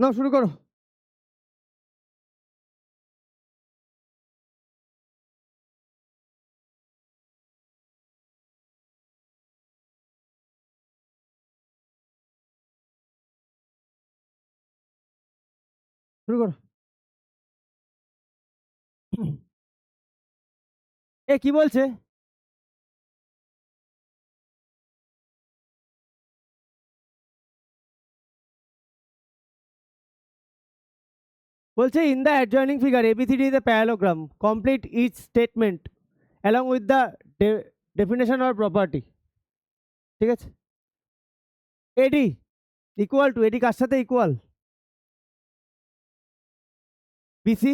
নাও শুরু করো। শুরু করো। এ কি বলছে? বলছে in the adjoining figure ABCD is a parallelogram, complete each statement along with the definition or property. ঠিক আছে। এডি ইকুয়াল টু, এডি কার সাথে ইকুয়াল? BC,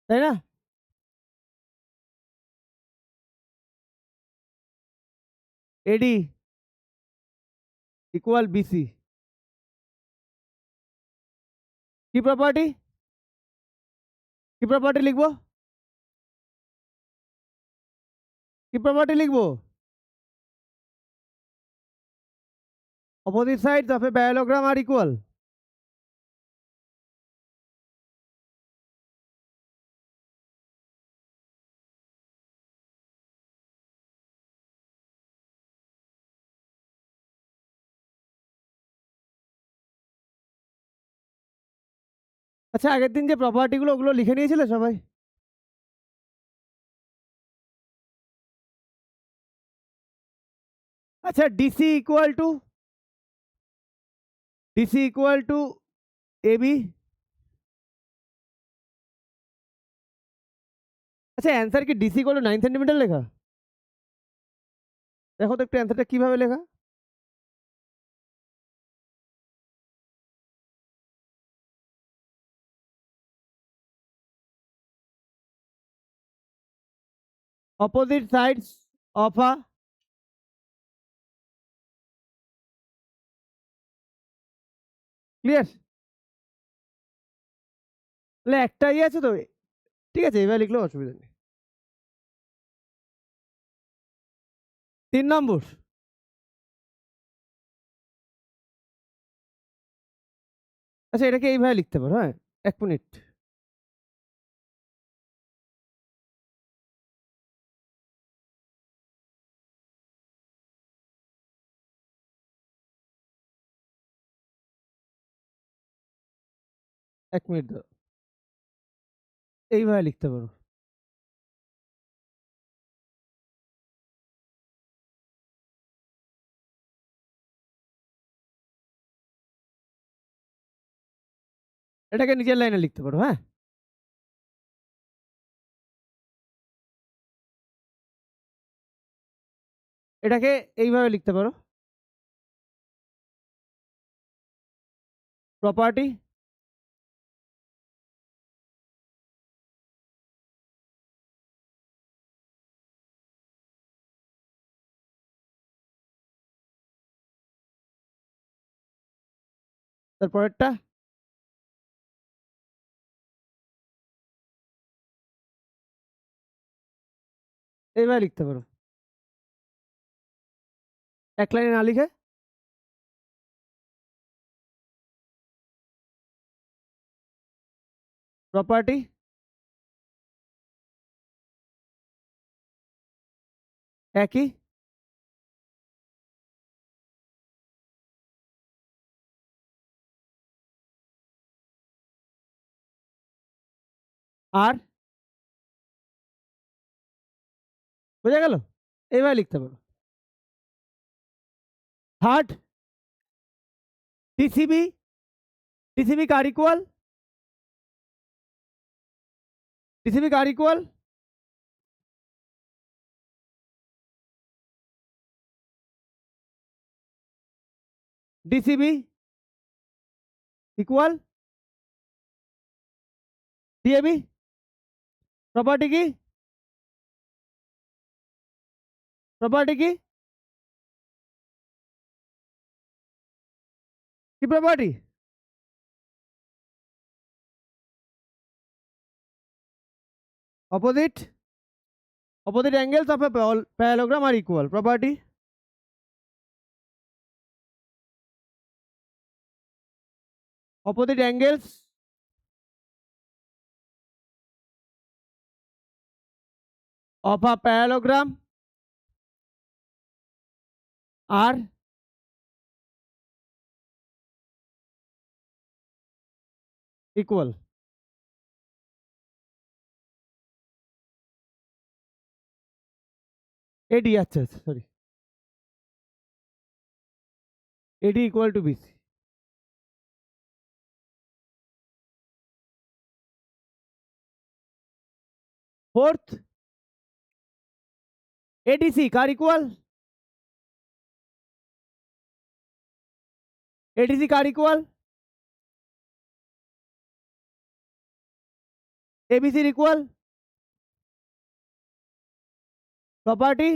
তাই না? AD equal BC। কি প্রপার্টি? কি প্রপার্টি লিখবো? কি প্রপার্টি লিখবো? Opposite sides of a parallelogram are equal. আচ্ছা, আগের দিন যে প্রপার্টিগুলো ওগুলো লিখে নিয়েছিলে সবাই? আচ্ছা, ডিসি ইকুয়াল টু এবি। আচ্ছা, অ্যান্সার কি ডিসি ইকুয়াল টু 9 সেন্টিমিটার লেখা? দেখো তো একটু অ্যান্সারটা কিভাবে লেখা। Opposite sides of a, clear? তাহলে একটাই আছে তো, ঠিক আছে, এবার লিখলেও অসুবিধা নেই। 3 নম্বর। আচ্ছা, এটাকে এইভাবে লিখতে পারো, হ্যাঁ? 1 মিনিট। এক মিনিট দাও। এইভাবে লিখতে পারো। এটাকে নিজের লাইনে লিখতে পারো, হ্যাঁ? এটাকে এইভাবে লিখতে পারো। প্রপার্টি তারপরেরটা এইভাবে লিখতে পারো, এক লাইনে না লিখে। প্রপার্টি একই, আর বোঝা গেল? এইভাবে লিখতে পারো। থার্ড, টিসিবি, টিসিবি কার ইকুয়াল? টিসিবি কার equal? DCB equal DAB. Property কি? প্রপার্টি কি? কি property? Opposite, opposite angles of a parallelogram are equal. Property opposite angles of a parallelogram are equal. AD, আচ্ছা sorry, AD equal to BC. Fourth, ADC কার equal? ADC কার equal? ABC এর equal? Property?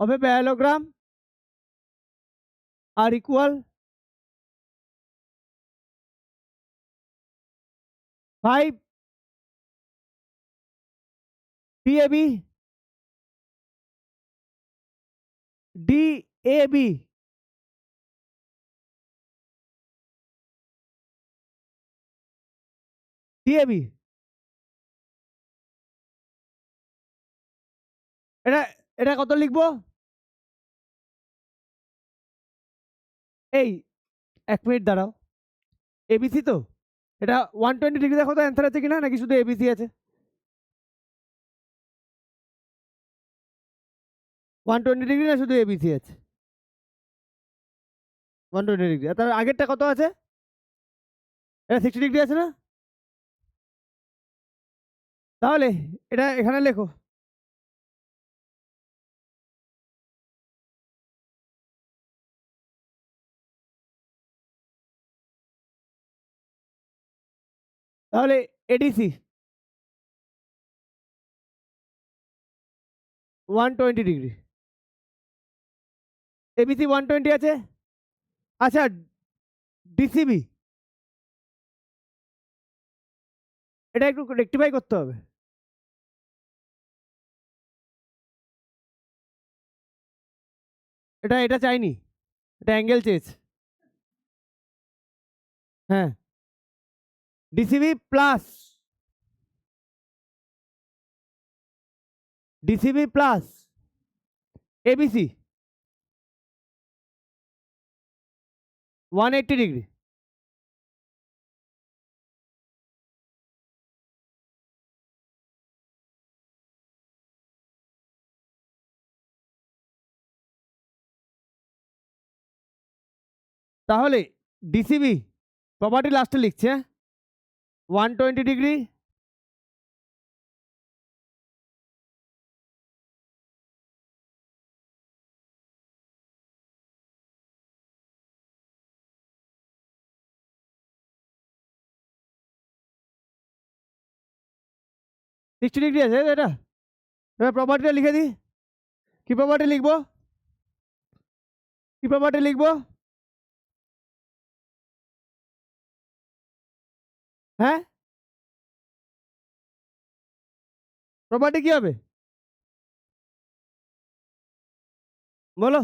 Of a parallelogram are equal. 5 PAB DAB DAB, এটা এটা কত লিখবো? এই 1 minute দাঁড়াও, ABC তো এটা 120 ডিগ্রি, দেখো তো অ্যান্সার আছে কিনা, নাকি শুধু ABC আছে? 120 ডিগ্রি না শুধু ABC আছে? 120 ডিগ্রি। তার আগেরটা কত আছে? এটা 60 ডিগ্রি আছে না? তাহলে এটা এখানে লেখো। তাহলে ADC 120 ডিগ্রি, ABC 120 আছে। আচ্ছা, DCB এটা একটু রেক্টিফাই করতে হবে। এটা এটা চাইনি, এটা অ্যাঙ্গেল চেয়েছে। হ্যাঁ, DCB প্লাস ABC 180 ডিগ্রি। তাহলে DCB প্রপার্টি লাস্টে লিখছে 120 ডিগ্রি60 ডিগ্রি আছে এটা। এবার প্রপার্টিটা লিখে দিই। কি প্রপার্টি লিখবো? কি প্রপার্টি লিখবো? হ্যাঁ, প্রপার্টি কি হবে বলো?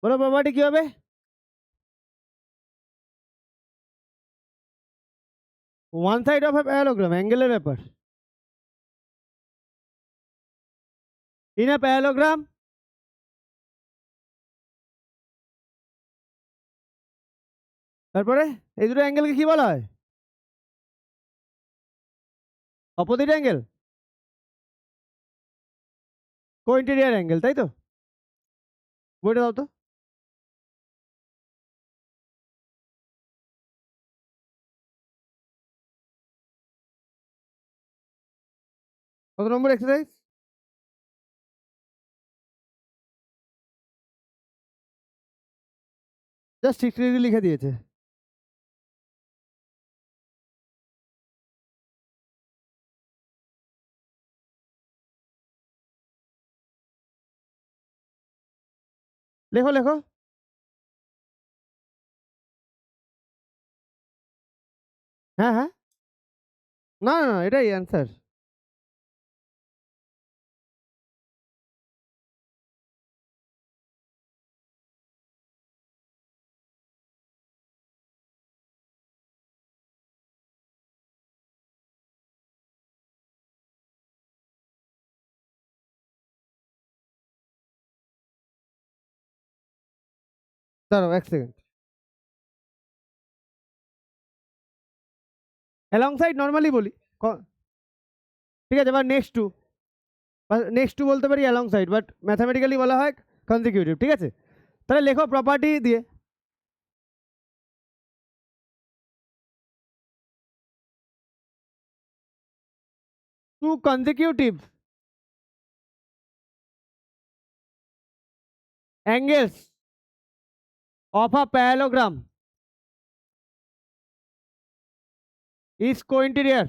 বলো প্রপার্টি কি হবে? One side of a parallelogram, অ্যাঙ্গেলের ব্যাপার। ইন এ প্যারালোগ্রাম তারপরে এই দুটো অ্যাঙ্গেলকে কি বলা হয়? অপোজিট অ্যাঙ্গেল, কো ইন্টেরিয়র অ্যাঙ্গেল, তাই তো? বইটা দাও তো। কত নম্বর এক্সারসাইজ? জাস্ট 60 ডিগ্রি লিখে দিয়েছে। লেখো লেখো। হ্যাঁ হ্যাঁ, না না না, এটাই অ্যান্সার। দাঁড়াও 1 সেকেন্ড। অ্যালং সাইড নর্মালি বলি। ঠিক আছে, এবার নেক্সট টু বলতে পারি অ্যালং সাইড, বাট ম্যাথামেটিক্যালি বলা হয় কনজিকিউটিভ। ঠিক আছে, তাহলে লেখো প্রপার্টি দিয়ে। Two consecutive angles of a parallelogram is co-interior.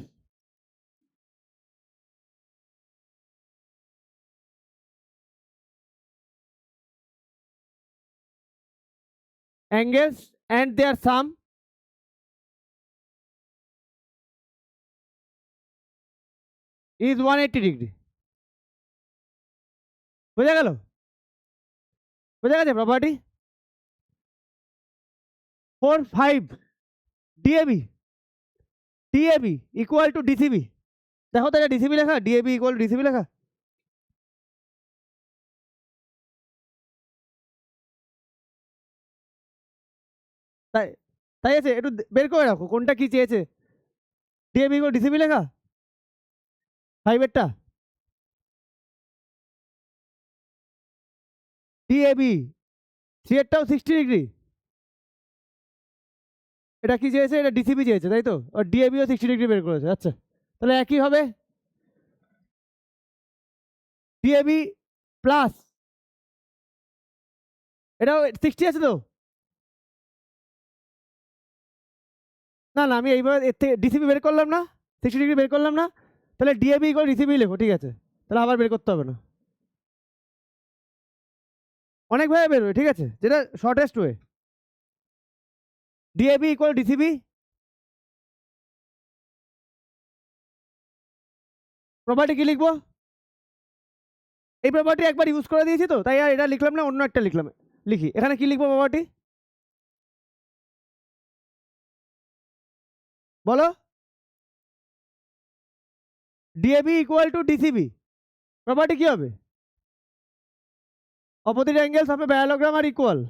Angles and their sum is 180 degree. বোঝা গেল? বোঝা গেছে property? 4 5 DAB, DAB equal to DCB. দেখো তো এটা ডিসিবি লেখা, ডিএবি ইকুয়াল টু ডিসিবি লেখা। তাই তাই আছে, একটু বের করে রাখো কোনটা কি চেয়েছে। ডিএবি ইকুয়াল ডিসিবি লেখা 5 এরটা, ডিএবি 3 এরটাও 60 ডিগ্রি। এটা কি চেয়েছে? এটা ডিসিবি চেয়েছে তাই তো, আর ডিএবিও 60 ডিগ্রি বের করেছে। আচ্ছা, তাহলে একই হবে, ডিএবি প্লাস এটাও 60 আছে তো। না না, আমি এইভাবে এর থেকে ডিসিবি বের করলাম না, 60 ডিগ্রি বের করলাম না, তাহলে ডিএবি ইকুয়াল ডিসিবি লেখো। ঠিক আছে, তাহলে আবার বের করতে হবে না, অনেকভাবে বেরোয়। ঠিক আছে, যেটা shortest way. DAB equal DCB, property কি লিখবো? এই প্রপার্টি একবার ইউজ করে দিয়েছি তো, তাই আর এটা লিখলাম না, অন্য একটা লিখলাম। লিখি, এখানে কি লিখবো প্রপার্টি বলো? DAB equal to DCB, property কি হবে? Opposite angles of a parallelogram are equal.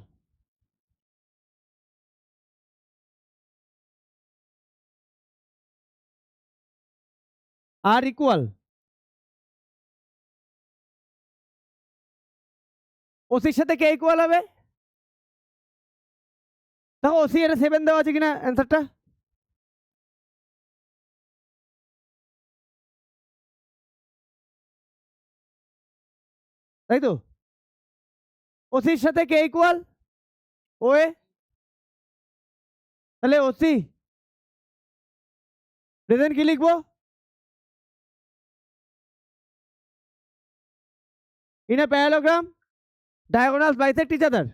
Are equal, ওসির সাথে কে ইকুয়াল হবে? দেখো ওসি এটা 7 দেওয়া আছে কিনা অ্যান্সারটা। তাই তো, ওসির সাথে কে ইকুয়াল? ওএ, তাহলে ওসি প্রেজেন্ট কি লিখবো? In a parallelogram diagonals bisect each other.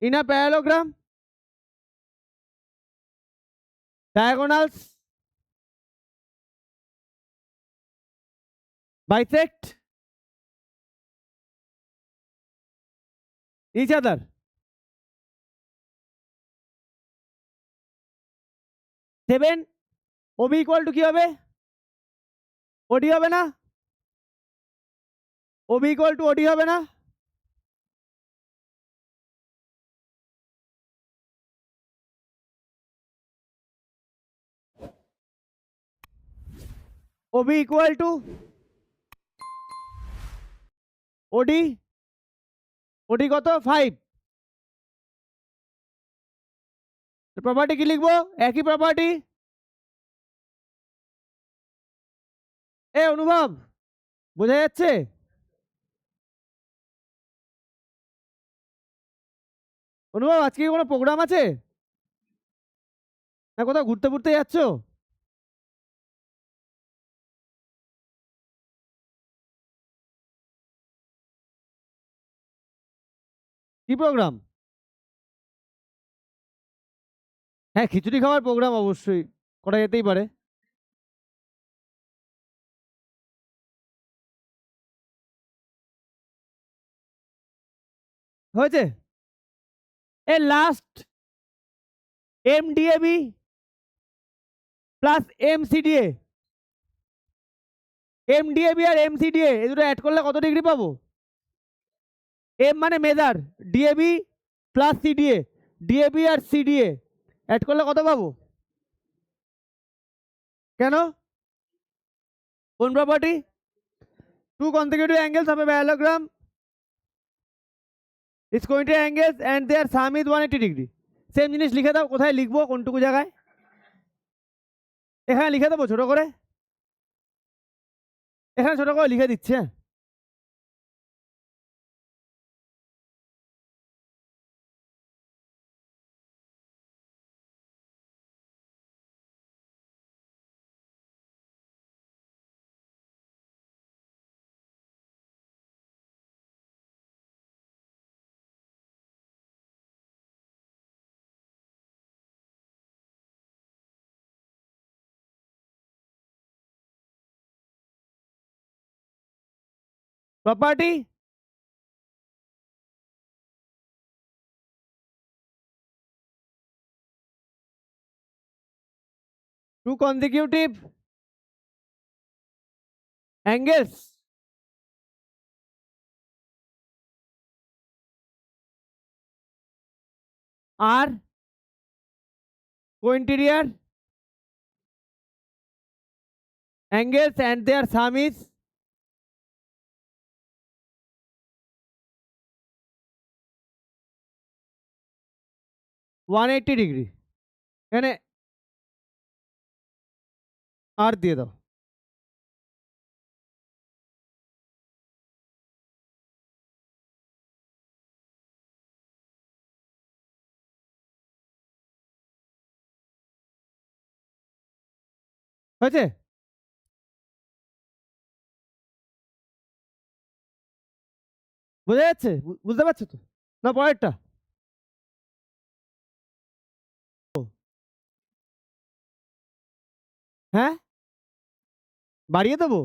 In a parallelogram, diagonals bisect each other. 7 OB equal to কি হবে? ওডি হবে না? OB ইকুয়াল টু ওডি হবে না? OB ইকুয়াল টু ওডি, ওডি কত? 5। প্রপার্টি কি লিখবো? একই প্রপার্টি। এ অনুভব, বোঝা যাচ্ছে? অনুভব, আজকে কি কোনো প্রোগ্রাম আছে না কোথাও ঘুরতে ঘুরতে যাচ্ছ? কি প্রোগ্রাম? হ্যাঁ, খিচুড়ি খাওয়ার প্রোগ্রাম অবশ্যই করা যেতেই পারে। হয়েছে? এ লাস্ট এমডিএবি প্লাস এমসিডিএ, এমডিএবি আর এমসিডিএ এই দুটো অ্যাড করলে কত ডিগ্রি পাবো? এম মানে measure, DAB plus CDA, DAB আর সিডিএ অ্যাড করলে কত পাবো? কেন? কোন property? Two consecutive angles of a parallelogram is co-interior angles and their sum is 180 degree. Same জিনিস লিখে দাও। কোথায় লিখবো, কোনটুকু জায়গায়? এখানে লিখে দেবো ছোট করে, এখানে ছোট করে লিখে দিচ্ছে। প্রপার্টি টু কনসিকিউটিভ অ্যাঙ্গেলস আর co-interior angles and their sum is 180 degree. এখানে আর দিয়ে দাও। হয়েছে? বোঝা যাচ্ছে? বুঝতে পারছো তো? না পরেরটা? হ্যাঁ, বাড়িয়ে দেবো?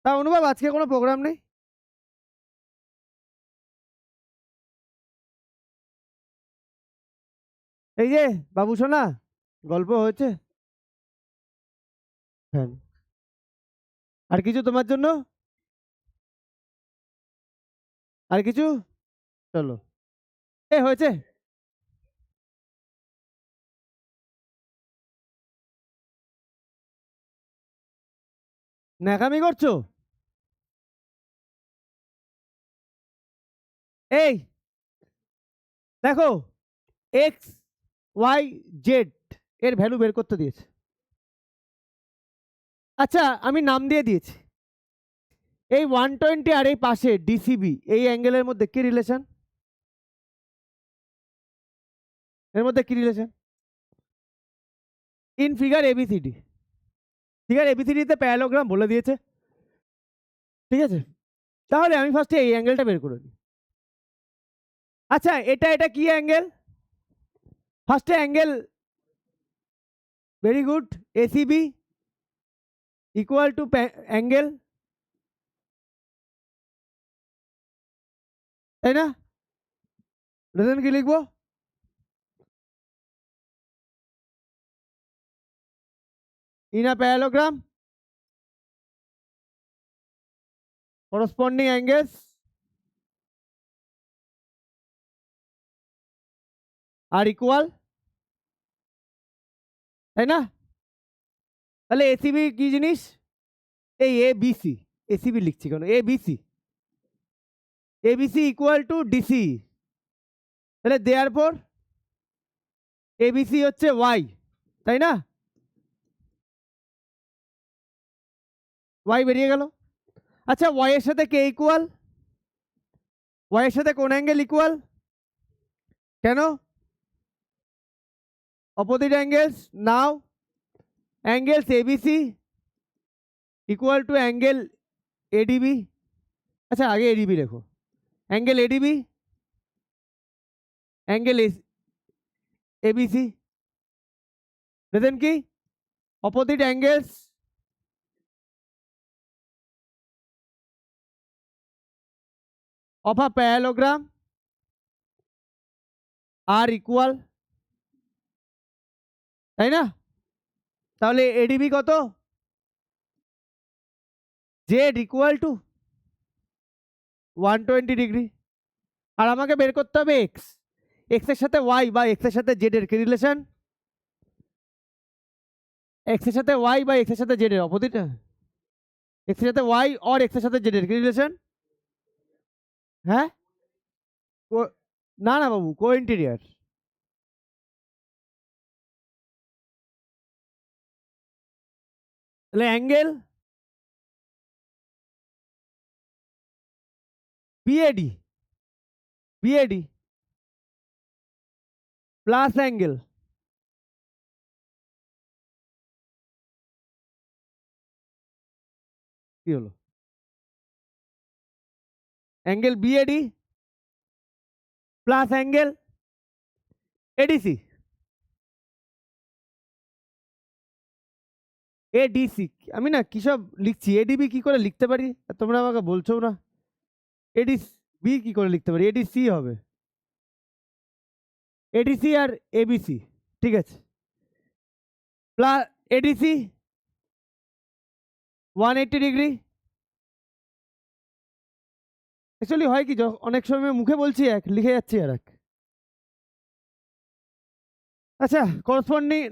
তা অনুভব আজকে কোনো প্রোগ্রাম নেই? এই যে বাবু সোনা, গল্প হয়েছে? হ্যাঁ। আর কিছু তোমার জন্য? আর কিছু? চলো। এ হয়েছে? ন্যাকামি করছো? এই দেখো, এক্স ওয়াই জেড এর ভ্যালু বের করতে দিয়েছে। আচ্ছা, আমি নাম দিয়ে দিয়েছি। এই 120 আর এই পাশে ডিসিবি, এই অ্যাঙ্গেলের মধ্যে কি রিলেশন? এর মধ্যে কি relation? In figure ABCD, figure এবিসিডিতে প্যারালোগ্রাম বলে দিয়েছে। ঠিক আছে, তাহলে আমি ফার্স্টে এই অ্যাঙ্গেলটা বের করে নিই। আচ্ছা, এটা এটা কি অ্যাঙ্গেল? ফার্স্টে angle, very good, ACB equal to angle, তাই না? রিলেশন কি লিখবো? In a parallelogram corresponding angles are equal, তাই না? তাহলে এসিবি কি জিনিস? এই এ বিসি, এসিবি লিখছি কেন? A BC, ABC equal to DC. তাহলে দেয়ার পর এবিসি হচ্ছে ওয়াই, তাই না? ওয়াই বেরিয়ে গেল। আচ্ছা, ওয়াই এর সাথে কে ইকুয়াল? ওয়াই এর সাথে কোন অ্যাঙ্গেল ইকুয়াল? কেন? Opposite angles. Now angles ABC equal to angle ADB. আচ্ছা আগে এডিবি লেখো, angle ADB, angle ABC, then কি opposite angles of a parallelogram are equal, তাই না? তাহলে এডিবি কত? Z equal to 120 degree. আর আমাকে বের করতে হবে এক্স, এক্স এর সাথে ওয়াই বা এক্স এর সাথে জেড এর কি রিলেশন? এক্স এর সাথে ওয়াই বা এক্স এর সাথে জেড এর অপোজিট, এক্স এর সাথে ওয়াই আর এক্স এর সাথে জেড এর কি রিলেশন? হ্যাঁ, না না বাবু, কো ইন্টেরিয়ার। তাহলে angle BAD, BAD plus angle কি হলো? Angle BAD plus angle ADC, ADC. আমি না কি সব লিখছি, এডিবি কি করে লিখতে পারি তোমরা আমাকে বলছো না? এডিবি কি করে লিখতে পারি? এডিসি হবে, এডিসি আর এবিসি, ঠিক আছে, প্লাস এডিসি 180 ডিগ্রি। অ্যাকচুয়ালি হয় কি, অনেক সময় মুখে বলছি এক, লিখে যাচ্ছি আর এক। আচ্ছা, corresponding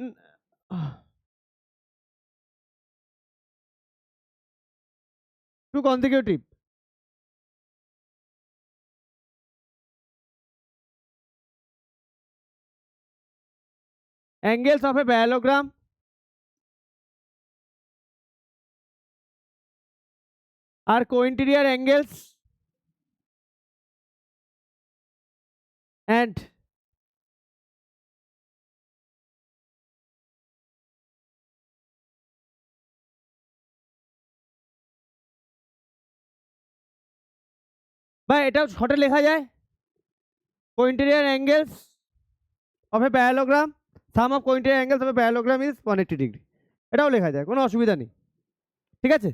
to consecutive, angles of a parallelogram are co-interior angles and বা এটাও শর্টে লেখা যায়, co-interior angles of a parallelogram, sum of co-interior angles of a parallelogram is 180 degree, এটাও লেখা যায়, কোনো অসুবিধা নেই, ঠিক আছে?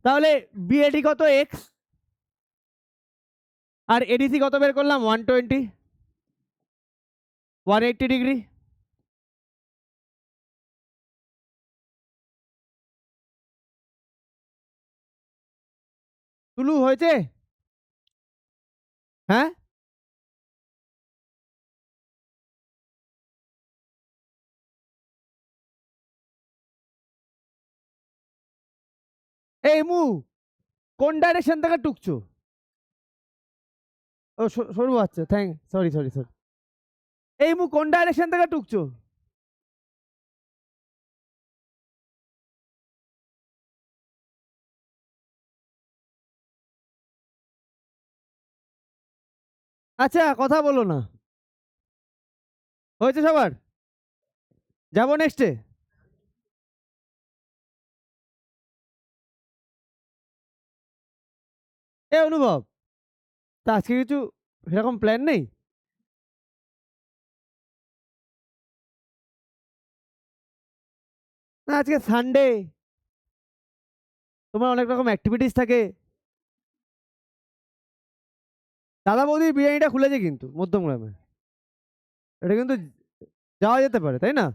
তাহলে বিএডি কত? এক্স, আর এডিসি কত বের করলাম? 180 ডিগ্রি। তুলু হয়েছে? হ্যাঁ, এই মু কোন ডাইরেকশন থেকে টুকছো? ও সরু, আচ্ছা থ্যাংক, সরি সরি সরি। এই মু কোন ডাইরেকশন থেকে টুকছো? আচ্ছা কথা বলো না, হয়েছে সবার? যাবো নেক্সটে। এ অনুভব, তা আজকে কিছু সেরকম প্ল্যান নেই? না আজকে সানডে, তোমার অনেক রকম অ্যাক্টিভিটিস থাকে। দাদা বৌদির বিরিয়ানিটা খুলেছে কিন্তু মধ্যমগ্রামে, এটা কিন্তু যাওয়া যেতে পারে, তাই না?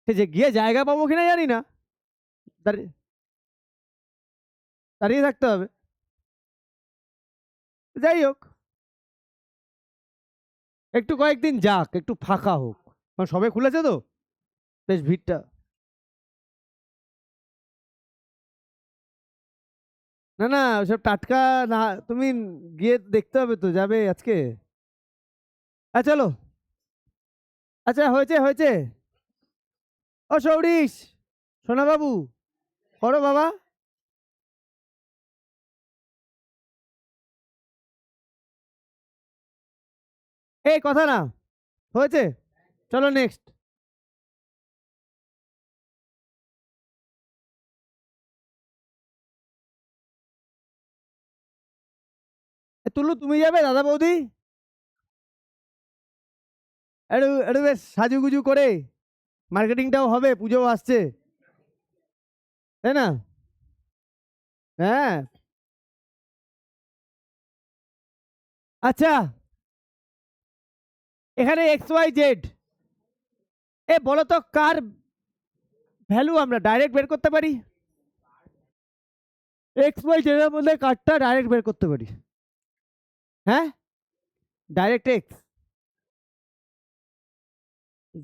সে যে গিয়ে জায়গা পাবো কিনা জানি না, দাঁড়িয়ে দাঁড়িয়ে থাকতে হবে। যাই হোক, একটু কয়েকদিন যাক, একটু ফাঁকা হোক, কারণ সবে খুলেছে তো, বেশ ভিড়টা। না না, ওসব টাটকা না, তুমি গিয়ে দেখতে হবে তো, যাবে আজকে? আচ্ছা চলো। আচ্ছা হয়েছে হয়েছে। ও সৌরিশ, সোনা বাবু, করো বাবা। এই কথা না, হয়েছে, চলো নেক্সট। তুলু তুমি যাবে দাদা বৌদি? একটু একটু বেশ সাজুগুজু করে, মার্কেটিংটাও হবে, পুজোও আসছে, তাই না? হ্যাঁ। আচ্ছা, এখানে এক্স ওয়াই জেড, এ বলো তো কার ভ্যালু আমরা ডাইরেক্ট বের করতে পারি? এক্স ওয়াই জেড এর মধ্যে কারটা ডাইরেক্ট বের করতে পারি? হ্যাঁ, ডাইরেক্ট এক্স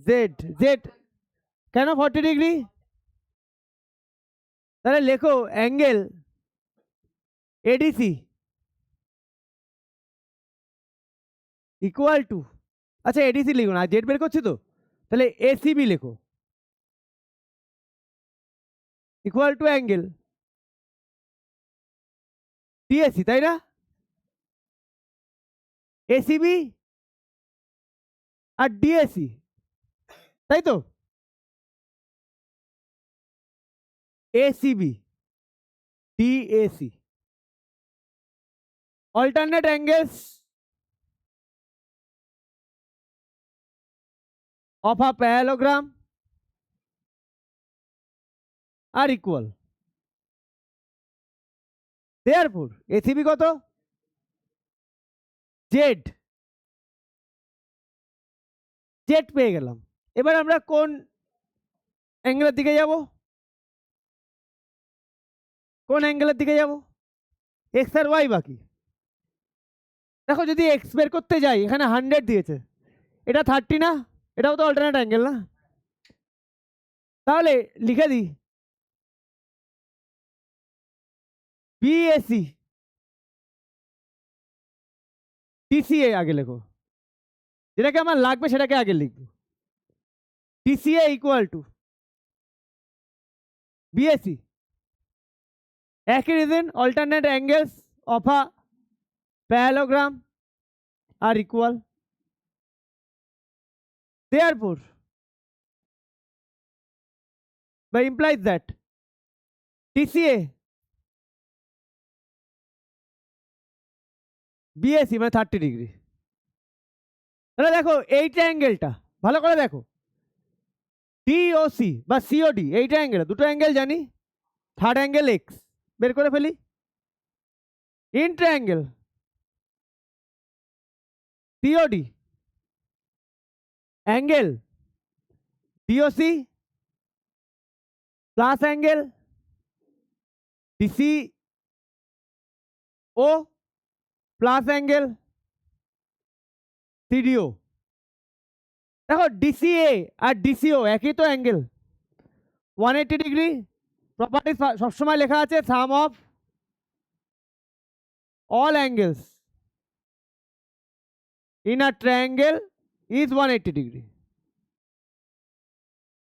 জেড জেড। কেন 40 ডিগ্রি? তাহলে লেখো অ্যাঙ্গেল এডিসি ইকুয়াল টু, আচ্ছা এডিসি লিখো না, জেড বের করছি তো, তাহলে এসিবি লেখো ইকুয়াল টু অ্যাঙ্গেল ডিএসি, তাই না? এসিবি আর ডিএসি, তাই তো? ACB DAC, alternate angles of a parallelogram are equal. Therefore ACB কত? জেড, জেড পেয়ে গেলাম। এবার আমরা কোন অ্যাঙ্গেলের দিকে যাব? কোন অ্যাঙ্গেলের দিকে যাব? এক্স আর ওয়াই বাকি। দেখো যদি এক্স বের করতে যাই, এখানে 100 দিয়েছে, এটা 30 না, এটাও তো অল্টারনেট অ্যাঙ্গেল না? তাহলে লিখে দিই বিএসি টিসিএ আগে লেখো, যেটাকে আমার লাগবে সেটাকে আগে লিখবো। টিসিএ ইকুয়াল টু বিএসি, একই reason, alternate angles of a parallelogram are equal. Therefore, by implies that TCA BAC মানে 30 ডিগ্রি। তাহলে দেখো এইটা অ্যাঙ্গেলটা ভালো করে দেখো, ডিওসি বা সিওডি, এইটা অ্যাঙ্গেল, দুটো অ্যাঙ্গেল জানি, থার্ড অ্যাঙ্গেল এক্স বের করে ফেলি, inter angle COD angle DOC plus angle DC O plus angle CDO. দেখো ডিসিএ আর ডিসিও একই তো অ্যাঙ্গেল, 180 ডিগ্রি। প্রপার্টি সবসময় লেখা আছে sum of all angles in a triangle is 180 degree.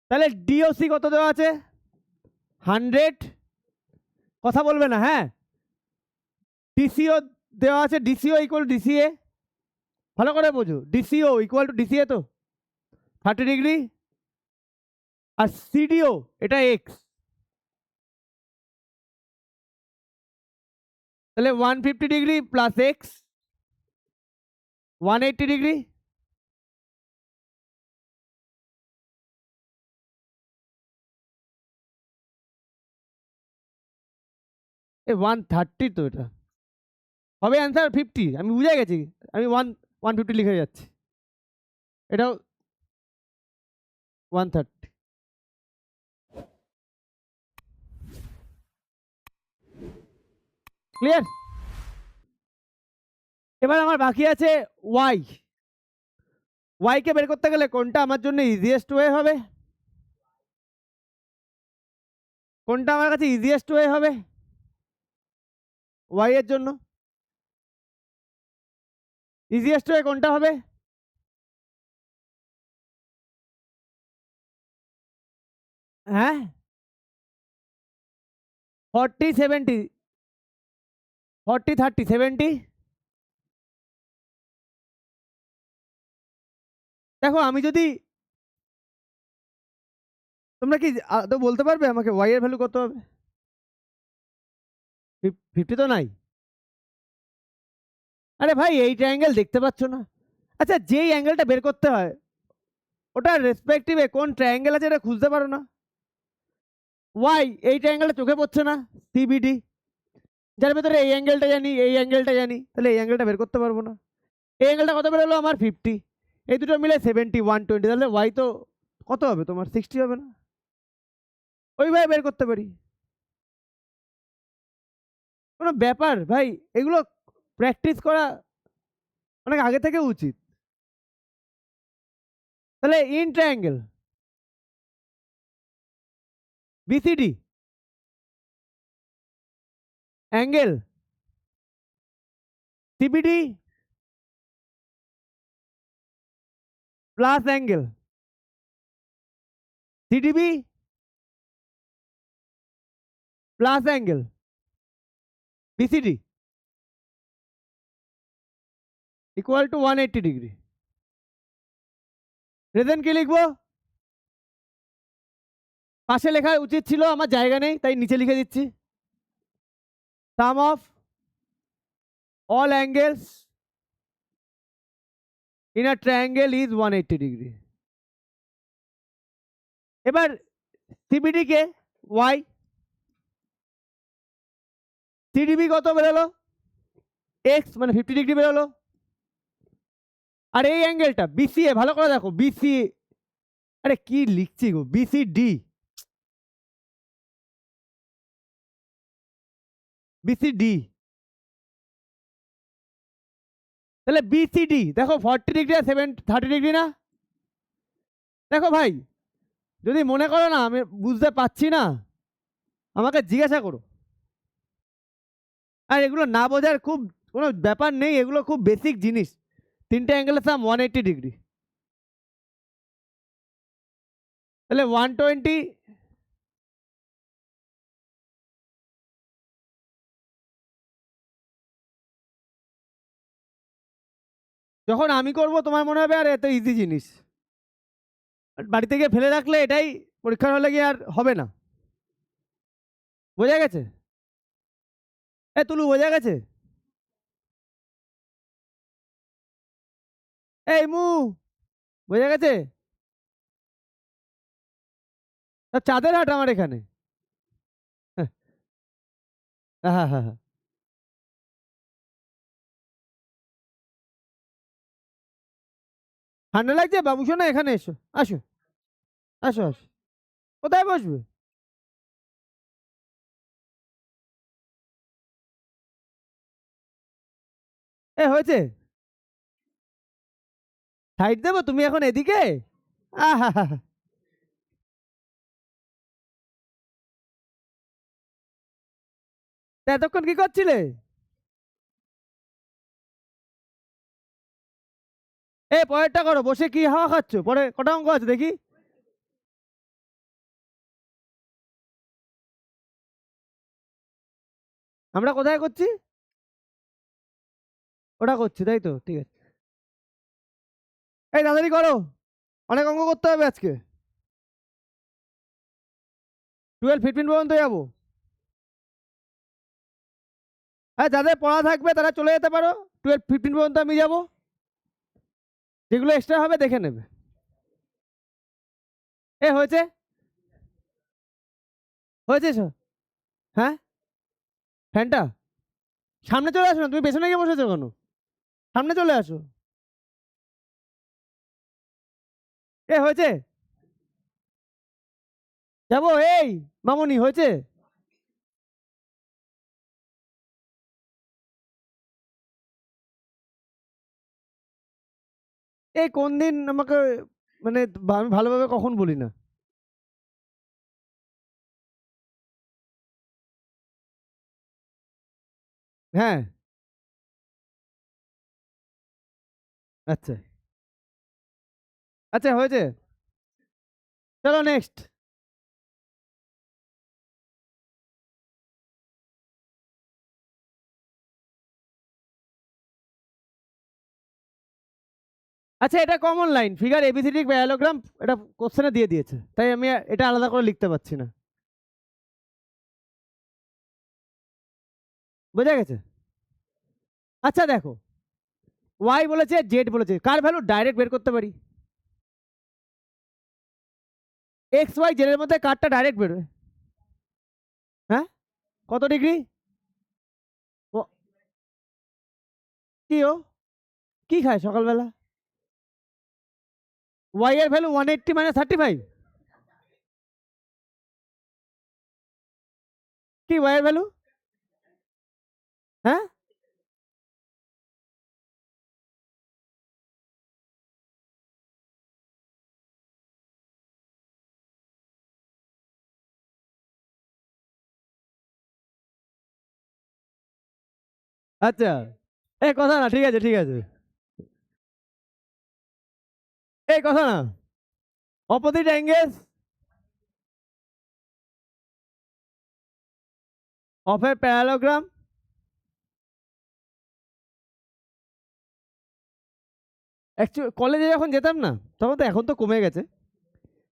তাহলে ডিওসি কত দেওয়া আছে? 100, কথা বলবে না হ্যাঁ। ডিসিও দেওয়া আছে, ডিসিও ইকুয়াল ডিসিএ, ভালো করে বোঝো, ডিসিও ইকুয়াল টু ডিসিএ তো 30 ডিগ্রি, আর সিডিও এটা এক্স, তাহলে 150 ডিগ্রি প্লাস এক্স 180 ডিগ্রি। এ 130 তো, এটা হবে অ্যান্সার 50, আমি বুঝে গেছি, আমি 150 লিখে যাচ্ছি, এটাও 130। ক্লিয়ার? এবার আমার বাকি আছে ওয়াই। ওয়াইকে বের করতে গেলে কোনটা আমার জন্য ইজিয়েস্ট ওয়ে হবে? কোনটা আমার কাছে ইজিয়েস্ট ওয়ে হবে ওয়াই এর জন্য? ইজিয়েস্ট ওয়ে কোনটা হবে? হ্যাঁ, 40 70, 40 30 70। দেখো আমি যদি, তোমরা কি আদৌ বলতে পারবে আমাকে ওয়াই এর ভ্যালু কত হবে? 50 তো নাই। আরে ভাই এইটা অ্যাঙ্গেল দেখতে পাচ্ছ না? আচ্ছা যেই অ্যাঙ্গেলটা বের করতে হয় ওটার রেসপেক্টিভে কোন ট্রায়াঙ্গেল আছে এটা খুঁজতে পারো না? ওয়াই এই ট্রায়াঙ্গেলটা চোখে পড়ছে না? সিবিডি, যার ভেতরে এই অ্যাঙ্গেলটা জানি এই অ্যাঙ্গেলটা জানি, তাহলে এই অ্যাঙ্গেলটা বের করতে পারবো না। এই অ্যাঙ্গেলটা কত বেরোলো আমার 50, এই দুটো মিলে 70 120, তাহলে ওয়াই তো কত হবে তোমার 60 হবে না? ওইভাবে বের করতে পারি। কোনো ব্যাপার ভাই, এগুলো প্র্যাকটিস করা অনেক আগে থেকে উচিত। তাহলে in triangle BCD angle CBD plus angle সিডিবি plus angle BCD equal to 180 degree. Ryzen কি লিখবো? পাশে লেখা উচিত ছিল, আমার জায়গা নেই তাই নিচে লিখে দিচ্ছি। Sum of all angles in a triangle is 180 degree. এবার সিবিডি কে ওয়াই, সিডিবি কত বেরোলো এক্স, মানে 50 ডিগ্রি বেরোলো। আর এই অ্যাঙ্গেলটা বিসিএ, ভালো করে দেখো বিসিএ, আরে কি লিখছি গো, বিসিডি, বিসিডি, তাহলে বিসিডি দেখো 40 ডিগ্রি আর 30 ডিগ্রি না? দেখো ভাই, যদি মনে করো না আমি বুঝতে পারছি না আমাকে জিজ্ঞাসা করো। আর এগুলো না বোঝার খুব কোনো ব্যাপার নেই, এগুলো খুব বেসিক জিনিস। তিনটে অ্যাঙ্গেলের সাম 180 ডিগ্রি, তাহলে 120 যখন আমি করব তোমার মনে হবে আর এত ইজি জিনিস, বাড়িতে গিয়ে ফেলে রাখলে এটাই পরীক্ষার হলে গিয়ে আর হবে না। বোঝা গেছে? এ তুলু বোঝা গেছে? এই মু বোঝা গেছে? চাঁদের হাট আমার এখানে। হ্যাঁ হ্যাঁ হ্যাঁ হ্যাঁ। ঠান্ডা লাগছে বাবু, শোনো এখানে এসো, আসো আসো আসো। কোথায় বসবে? এ হয়েছে, সাইড দেবো, তুমি এখন এদিকে। আহা হা হা। তা এতক্ষণ কি করছিলে? এ পরেরটা করো, বসে কি হাওয়া খাচ্ছ? পরে কটা অঙ্ক আছে দেখি। আমরা কোথায় করছি? ওটা করছি তাই তো, ঠিক আছে। এই তাড়াতাড়ি করো, অনেক অঙ্ক করতে হবে আজকে। 12-15 পর্যন্ত যাবো। হ্যাঁ যাদের পড়া থাকবে তারা চলে যেতে পারো, 12-15 পর্যন্ত আমি যাবো, যেগুলো এক্সট্রা হবে দেখে নেবে। এ হয়েছে, হয়েছে হ্যাঁ। ফ্যানটা সামনে চলে আসো না, তুমি পেছনে গিয়ে বসেছো কেন? সামনে চলে আসো। এ হয়েছে, যাবো। এই মামুনি হয়েছে। এই কোন দিন আমাকে, মানে আমি ভালোভাবে কখন বলি না। হ্যাঁ আচ্ছা আচ্ছা হয়েছে, চলো নেক্সট। আচ্ছা এটা common line, figure ABCD parallelogram, এটা কোশ্চেনে দিয়ে দিয়েছে তাই আমি এটা আলাদা করে লিখতে পারছি না। বোঝা গেছে? আচ্ছা দেখো, ওয়াই বলেছে, জেড বলেছে, কার ভ্যালু ডাইরেক্ট বের করতে পারি? এক্স ওয়াই জেড এর মধ্যে কারটা ডাইরেক্ট বেরোবে? হ্যাঁ, কত ডিগ্রি? কি ও কি খায় সকালবেলা? ওয়াই এর ভ্যালু 180 মাইনাস 35। কি ওয়াই এর ভ্যালু? হ্যাঁ, আচ্ছা, এই কথা না, ঠিক আছে ঠিক আছে, এই কথা না, opposite angles of a parallelogram. Actually কলেজে যখন যেতাম না, তখন তো, এখন তো কমে গেছে,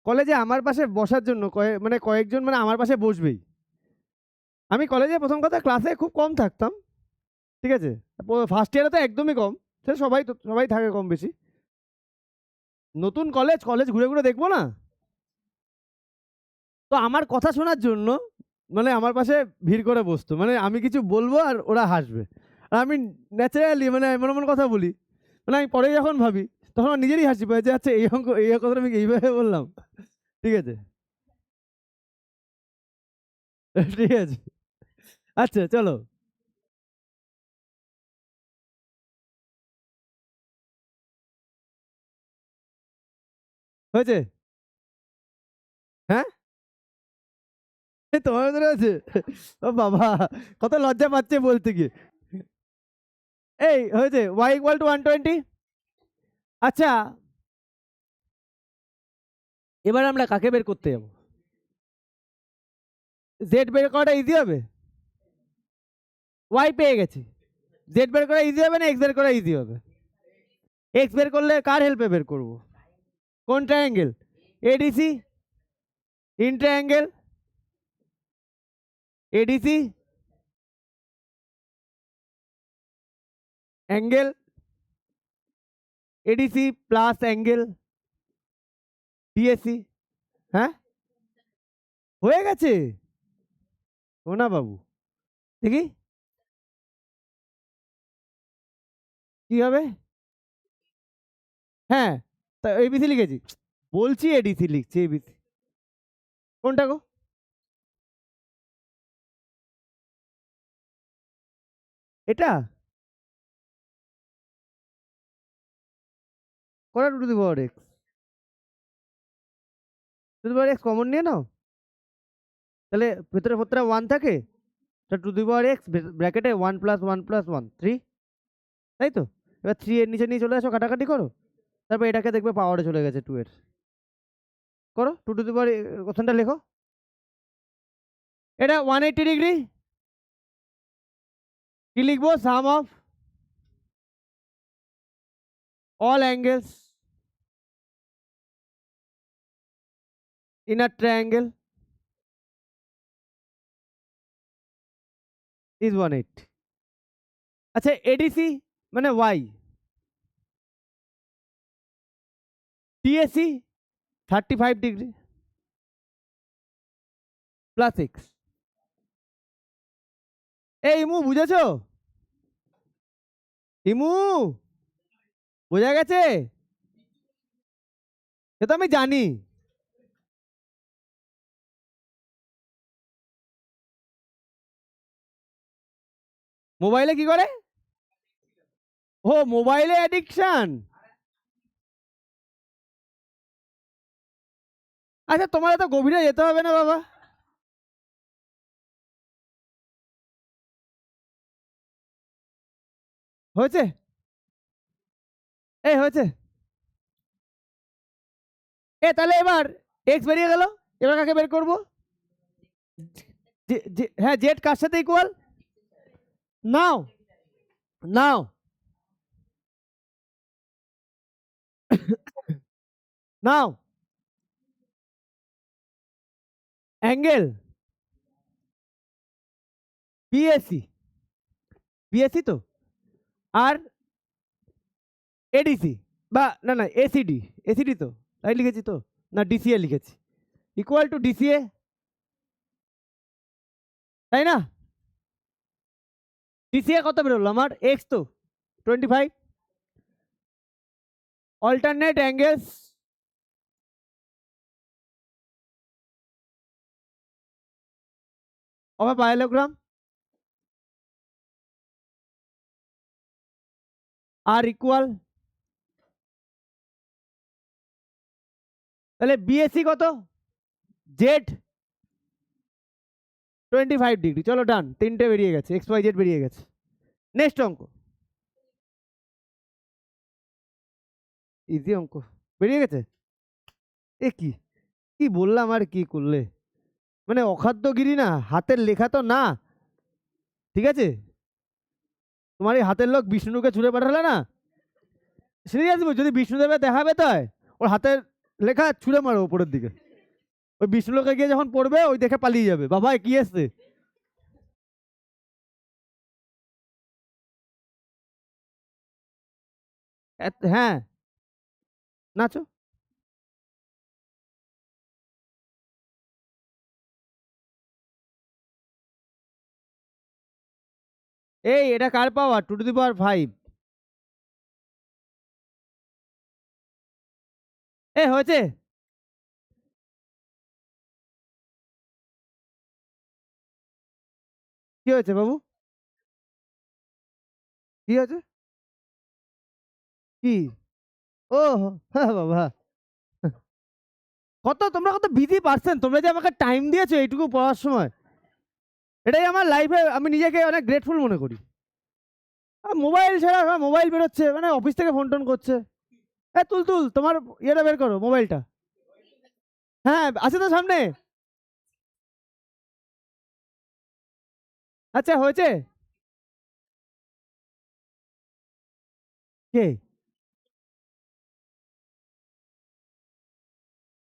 কলেজে আমার পাশে বসার জন্য মানে কয়েকজন মানে আমার পাশে বসবেই। আমি কলেজে প্রথম কথা ক্লাসে খুব কম থাকতাম, ঠিক আছে, ফার্স্ট ইয়ারে তো একদমই কম, সে সবাই তো সবাই থাকে কম বেশি। নতুন কলেজ, কলেজ ঘুরে ঘুরে দেখবো না, তো আমার কথা শোনার জন্য মানে আমার পাশে ভিড় করে বসতো, মানে আমি কিছু বলবো আর ওরা হাসবে, আর আমি ন্যাচারালি মানে এমন এমন কথা বলি, মানে আমি পরে যখন ভাবি তখন আমার নিজেরই হাসি পায় যে আচ্ছা এই অঙ্ক এই কথাটা আমি এইভাবে বললাম, ঠিক আছে। ঠিক আছে, আচ্ছা চলো। হয়েছে? হ্যাঁ, এই তোমার ভিতরে আছে? ও বাবা, কত লজ্জা পাচ্ছে বলতে গিয়ে। এই হয়েছে, ওয়াই ইকুয়াল টু 120। আচ্ছা, এবার আমরা কাকে বের করতে যাবো? জেড বের করাটা ইজি হবে? ওয়াই পেয়ে গেছি, জেড বের করা ইজি হবে না এক্স বের করা ইজি হবে? এক্স বের করলে কার হেল্পে বের করব? কোন triangle? ADC, in triangle, ADC, angle, ADC plus angle, DAC. হ্যাঁ, হয়ে গেছে সোনা বাবু। দেখি কি হবে। হ্যাঁ, তা এবিসি লিখেছি, বলছি এডিসি লিখছি, এবিসি কোনটা গো? এটা করা to the power x, to the power x common নিয়ে নাও, তাহলে ভেতরে ভেতরে ওয়ান থাকে, তা টু দি পাওয়ার এক্স ব্র্যাকেটে 1 + 1 + 1 3, তাই তো? এবার 3 এর নিচে নিয়ে চলে আসো, কাটাকাটি করো, তারপর এটাকে দেখবে পাওয়ারে চলে গেছে 2 এর, করো টু টু দি পাওয়ার কোশ্চেনটা লেখো। এটা 180 ডিগ্রি, কি লিখবো? Sum of all angles in a triangle is 180। আচ্ছা, এডিসি মানে Y, TAC 35 degree plus X. এই ইমু বুঝেছো? ইমু, বোঝা গেছে? সে তো আমি জানি। মোবাইলে কি করে? ও মোবাইলে অ্যাডিকশন। আচ্ছা, তোমার এত গভীরে যেতে হবে না বাবা। হয়েছে, এই হয়েছে। তাহলে এবার এক্স বেরিয়ে গেল, এবার কাকে বের করবো? হ্যাঁ, জেড কার সাথে ইকুয়াল? নাও, নাও, নাও, অ্যাঙ্গেল বিএসি, বিএসি তো, আর এডিসি বা না না এসিডি, এসিডি তো তাই লিখেছি তো, না ডিসিএ লিখেছি, ইকুয়াল টু ডিসিএ, তাই না? ডিসিএ কত বেরোলো আমার, এক্স তো 25, alternate angles of a parallelogram আর ইকুয়াল, তাহলে বিএসসি কত, জেড 25 ডিগ্রি। চলো ডান, তিনটে বেরিয়ে গেছে, এক্স ওয়াই জেড বেরিয়ে গেছে। নেক্সট অঙ্ক, ইজি অঙ্ক বেরিয়ে গেছে। এ কি, কি বললাম আর কি করলে, মানে অখাদ্যগিরি না, হাতের লেখা তো না, ঠিক আছে? তোমার এই হাতের লোক বিষ্ণুকে ছুড়ে পাঠালে না, সিরিয়াস বল, যদি বিষ্ণুদেবে দেখাবে তাই ওর হাতের লেখা ছুঁড়ে মারো উপরের দিকে, ওই বিষ্ণুলোকে গিয়ে যখন পড়বে ওই দেখে পালিয়ে যাবে, বাবা কি এসছে। হ্যাঁ, নাচো। এই এটা কার পাওয়ার, 2^5। এ হয়েছে, কি হয়েছে বাবু, কি হয়েছে, কি, ও হ্যাঁ বাবা, কত তোমরা কত বিজি পারছেন, তোমরা যে আমাকে টাইম দিয়েছো এইটুকু পড়ার সময়, এটাই আমার লাইফে আমি নিজেকে অনেক গ্রেটফুল মনে করি। মোবাইল ছাড়া, মোবাইল বেরোচ্ছে মানে অফিস থেকে ফোন টোন করছে। এ তুল তুল তোমার ইয়েটা বের করো, মোবাইলটা। হ্যাঁ আছে তো সামনে। আচ্ছা হয়েছে, কে,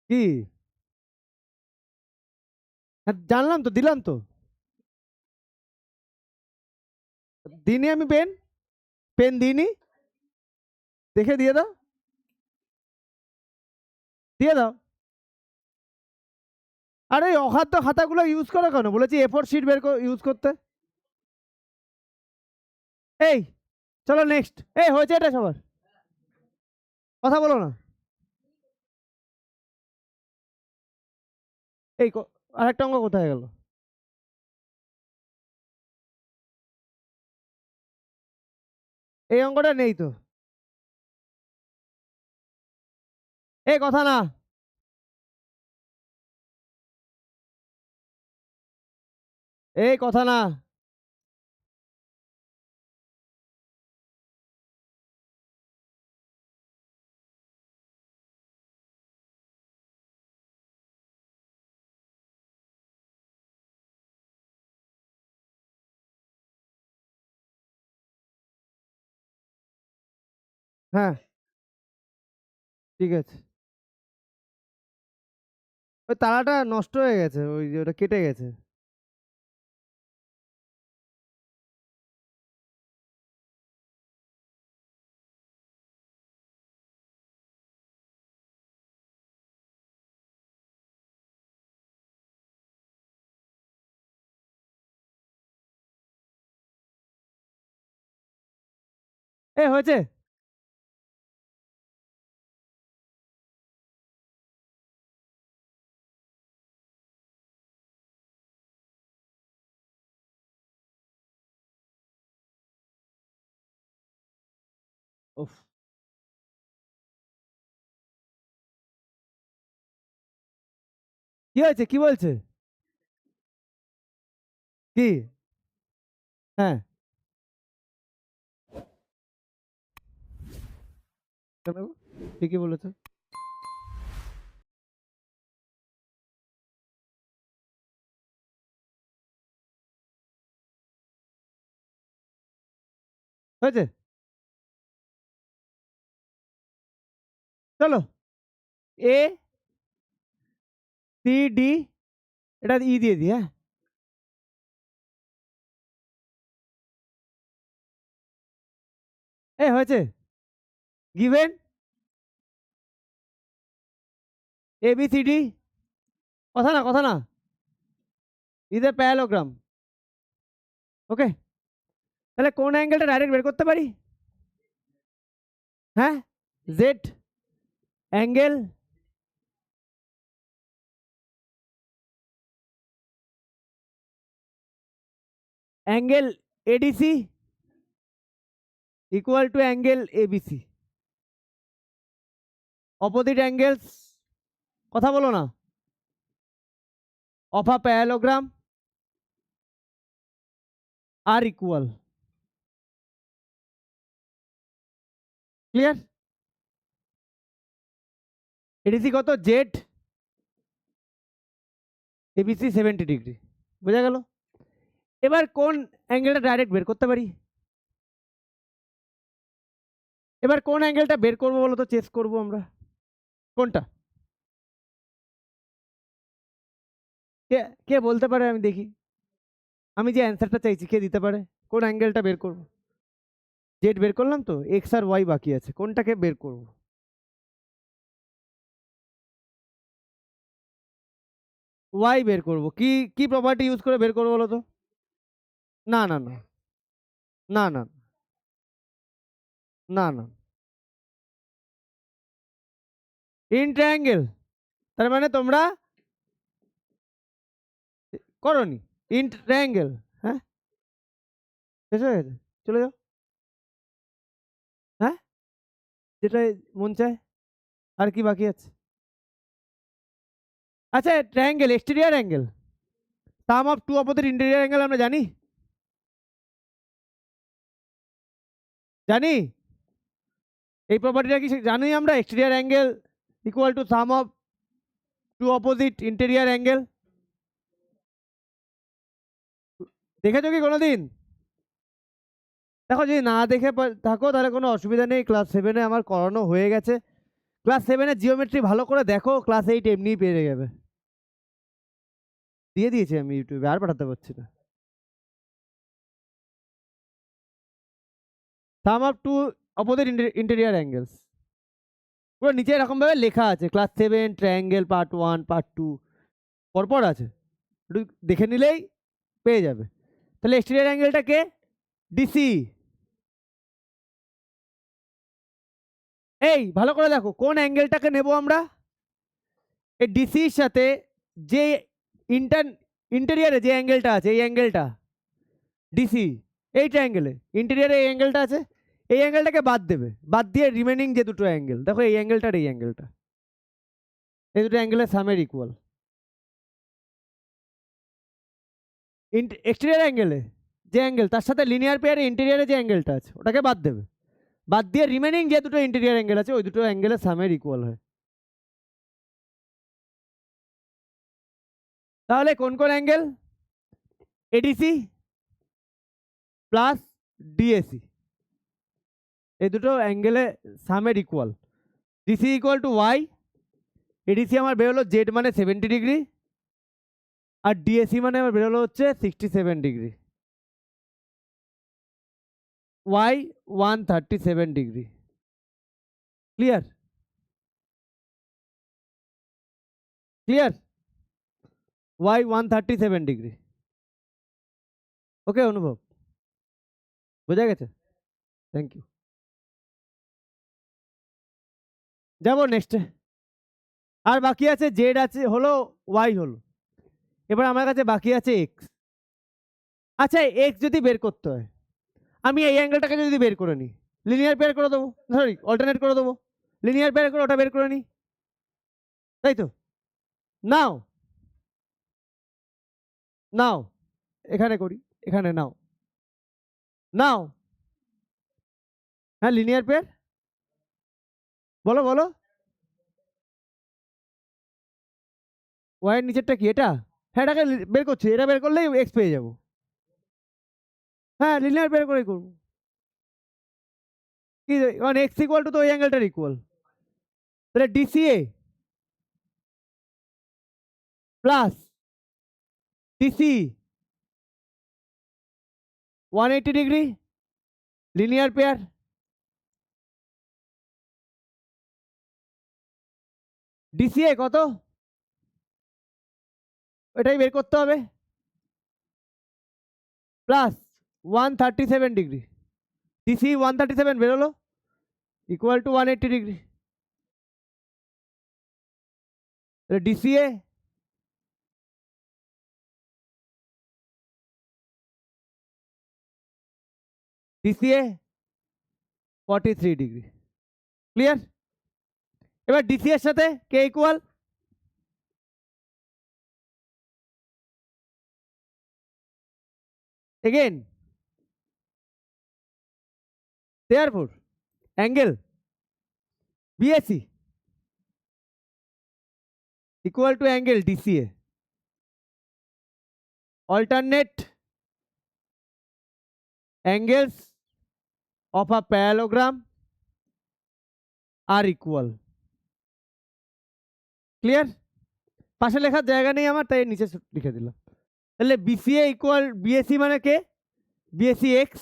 কি, হ্যাঁ, জানলাম তো, দিলাম তো, দিইনি আমি পেন, পেন দিইনি, দেখে দিয়ে দাও, দিয়ে দাও। আরে এই অখাদ্য খাতাগুলো ইউজ করো কেন, বলেছি এ4 শিট বের ইউজ করতে। এই চলো নেক্সট, এই হয়েছে এটা সবার, কথা বলো না। এই আরেকটা অঙ্ক কোথায় গেল, এই অঙ্কটা নেই তো, এই কথা না, এই কথা না, হ্যাঁ ঠিক আছে, ওই তারাটা নষ্ট হয়ে গেছে, ওই যে ওটা কেটে গেছে। এই হয়েছে, উফ, কি হয়েছে, কি বলছে, কি, হ্যাঁ, কেন গো? ঠিকই বলেছো, হয়েছে, চলো, এ সি ডি, এটা ই দিয়ে দিই, হ্যাঁ, এই হয়েছে, given ABCD, কথা না is a parallelogram. ওকে, তাহলে কোন অ্যাঙ্গেলটা ডাইরেক্ট বের করতে পারি? হ্যাঁ, Z angle angle ADC equal to angle ABC. Opposite angles, কথা বলো না, of a parallelogram are equal. Clear? ADC কত? Z, ABC 70 degree. বোঝা গেল? এবার কোন অ্যাঙ্গেলটা ডাইরেক্ট বের করতে পারি? এবার কোন অ্যাঙ্গেলটা বের করবো বলো তো, চেস করবো আমরা? কোনটা? কে কে বলতে পারে? আমি দেখি, আমি যে অ্যান্সারটা চাইছি কে দিতে পারে? কোন অ্যাঙ্গেলটা বের করব? জেড বের করলাম তো, এক্স আর ওয়াই বাকি আছে, কোনটাকে বের করব? ওয়াই বের করব। কি কি প্রপার্টি ইউজ করে বের করবো বলো তো? না না না না না না না, ইন ট্রায়াঙ্গেল। তার মানে তোমরা করনি ইন ট্রায়াঙ্গেল? হ্যাঁ, শেষ হয়ে গেছে, চলে যাও। হ্যাঁ, যেটা মন চায়। আর কি বাকি আছে? আচ্ছা, triangle exterior angle, sum of two opposite interior angle আমরা জানি? জানি এই প্রপার্টিটা কি জানি আমরা? Exterior angle equal to sum of two opposite interior angle. দেখেছো কি কোনোদিন? দেখো, যদি না দেখে থাকো তাহলে কোনো অসুবিধা নেই, ক্লাস 7-এ আমার করানো হয়ে গেছে। ক্লাস 7-এ জিওমেট্রি ভালো করে দেখো, ক্লাস 8 এমনিই পেরে যাবে। দিয়ে দিয়েছি আমি ইউটিউবে, আর পাঠাতে পারছি না। Sum of two opposite interior angles পুরো নিচে এরকম ভাবে লেখা আছে, ক্লাস 7 ট্রায়াঙ্গেল পার্ট 1 পার্ট 2 পরপর আছে, একটু দেখে নিলেই পেয়ে যাবে। তাহলে এক্সটেরিয়র অ্যাঙ্গেলটা কে? ডিসি। এই ভালো করে দেখো কোন অ্যাঙ্গেলটাকে নেব আমরা। এই ডিসির সাথে যে ইন্টেরিয়ারে যে অ্যাঙ্গেলটা আছে, এই অ্যাঙ্গেলটা ডিসি, এই ট্রায়াঙ্গেলে ইন্টেরিয়ারে এই অ্যাঙ্গেলটা আছে, এই অ্যাঙ্গেলটাকে বাদ দেবে, বাদ দিয়ে রিমেনিং যে দুটো অ্যাঙ্গেল, দেখো এই অ্যাঙ্গেলটার এই অ্যাঙ্গেলটা, এই দুটো অ্যাঙ্গেলের সামের ইকুয়াল। এক্সটেরিয়র অ্যাঙ্গেলে যে অ্যাঙ্গেল, তার সাথে লিনিয়ার পেয়ারে ইন্টেরিয়ারে যে অ্যাঙ্গেলটা আছে ওটাকে বাদ দেবে, বাদ দিয়ে রিমেনিং যে দুটো ইন্টেরিয়র অ্যাঙ্গেল আছে ওই দুটো অ্যাঙ্গেলের সামের ইকুয়াল হয়। তাহলে কোন কোন অ্যাঙ্গেল? এডিসি প্লাস ডিএসি, এই দুটো অ্যাঙ্গেলে সামের equal. DC equal to Y, ADC আমার বেরোলো জেড মানে 70 ডিগ্রি, আর ডিএসি মানে আমার বেরোলো হচ্ছে 67 degree, Y 137 degree. Clear? Clear? Y 137 degree. Okay Anubhav, বোঝা গেছে? Thank you. যাবো নেক্সটে। আর বাকি আছে জেড আছে হলো, ওয়াই হলো, এবার আমার কাছে বাকি আছে এক্স। আচ্ছা, এক্স যদি বের করতে হয়, আমি এই অ্যাঙ্গেলটাকে যদি বের করে নিই, লিনিয়ার পেয়ার করে দেবো, সরি অল্টারনেট করে দেবো, লিনিয়ার পেয়ার করে ওটা বের করে নিই, তাই তো? নাও নাও, এখানে করি, এখানে নাও, নাও। হ্যাঁ, লিনিয়ার পেয়ার, বলো বলো। ওয়াইয়ের নিচেরটা কি এটা? হ্যাঁ, এটাকে বের করছি, এটা বের করলেই এক্স পেয়ে যাবো। হ্যাঁ, লিনিয়ার পেয়ার করেই করবো। কি, কারণ এক্স ইকুয়াল টু তো ওই অ্যাঙ্গেলটার ইকুয়াল, তাহলে DCA plus DC 180 degree linear pair, DCA কত, এটাই বের করতে হবে। প্লাস 137 ডিগ্রি, ডিসি 137 বেরোলো, equal to 180 degree. DCA DCA 43 degree. Clear? এবার ডিসি এর সাথে কে equal, again therefore angle BAC equal to angle DCA. Alternate angles of a parallelogram are equal. Clear? পাশে লেখার জায়গা নেই আমার, তাই নিচে লিখে দিলাম। তাহলে বিসিএ ইকুয়াল বিএসি মানে কে, BAC X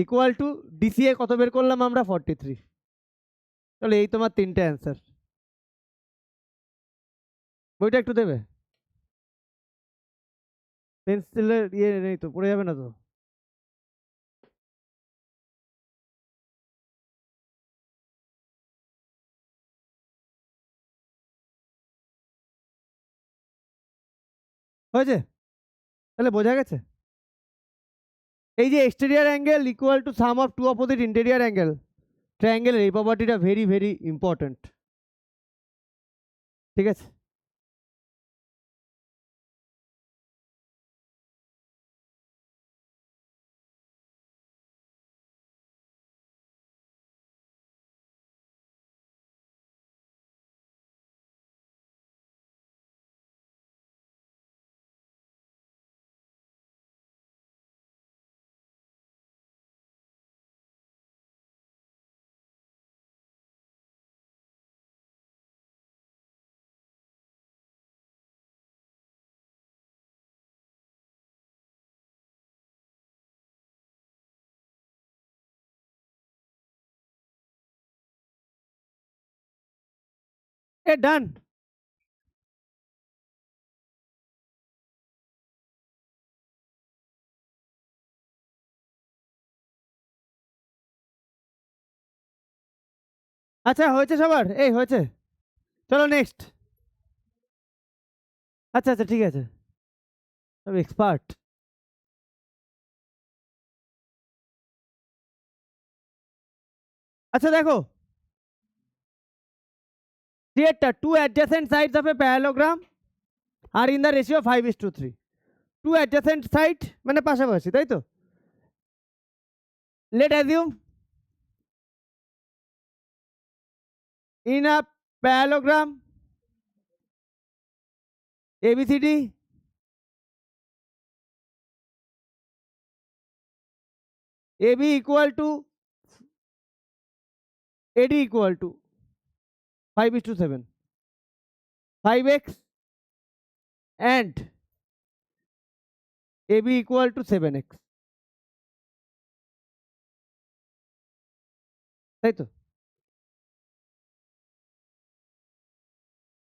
equal to DCA কত বের করলাম আমরা, 43। তাহলে এই তোমার তিনটে অ্যান্সার। বইটা একটু দেবে, পেন্সিলের ইয়ে নেই তো, পড়ে যাবে না তো। হয়েছে? তাহলে বোঝা গেছে। এই যে exterior angle equal to sum of two opposite interior angle, ট্রায়াঙ্গেলের এই প্রপার্টিটা ভেরি ভেরি ইম্পর্ট্যান্ট। ঠিক আছে? এ ডান। আচ্ছা হয়েছে সবার, এই হয়েছে, চলো নেক্সট। আচ্ছা আচ্ছা ঠিক আছে, সব এক্সপার্ট। আচ্ছা দেখো, ক্রিয়েটটা two adjacent sides of a parallelogram are in the ratio 5:3। Two adjacent side মানে পাশাপাশি, তাই তো? Let assume in a parallelogram ABCD AB equal to AD equal to 5:7, 5x and AB equal to 7x, তাই তো?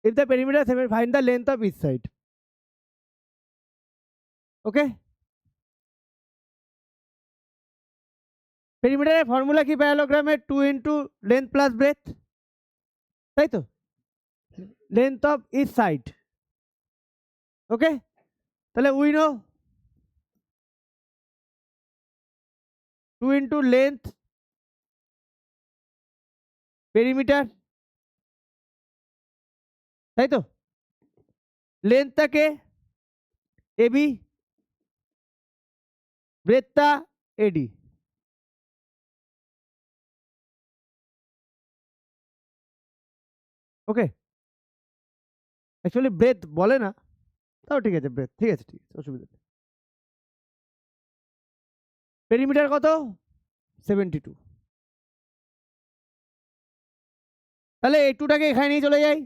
If the perimeter is 7, find the length of each side. Okay, পেরিমিটারের formula কি প্যারালোগ্রামের, 2 into length plus breadth, তাই তো? Length of each side. Okay, তাহলে we know 2 into length perimeter, তাই তো? লেন্থটাকে এবি, ব্রেথটা এডি। ওকে, অ্যাকচুয়ালি ব্রেথ বলে না, তাও ঠিক আছে, ব্রেথ ঠিক আছে, ঠিক আছে, অসুবিধা নেই। পেরিমিটার কত, 72। তাহলে এই টুটাকে এখানে নিয়ে চলে যাই,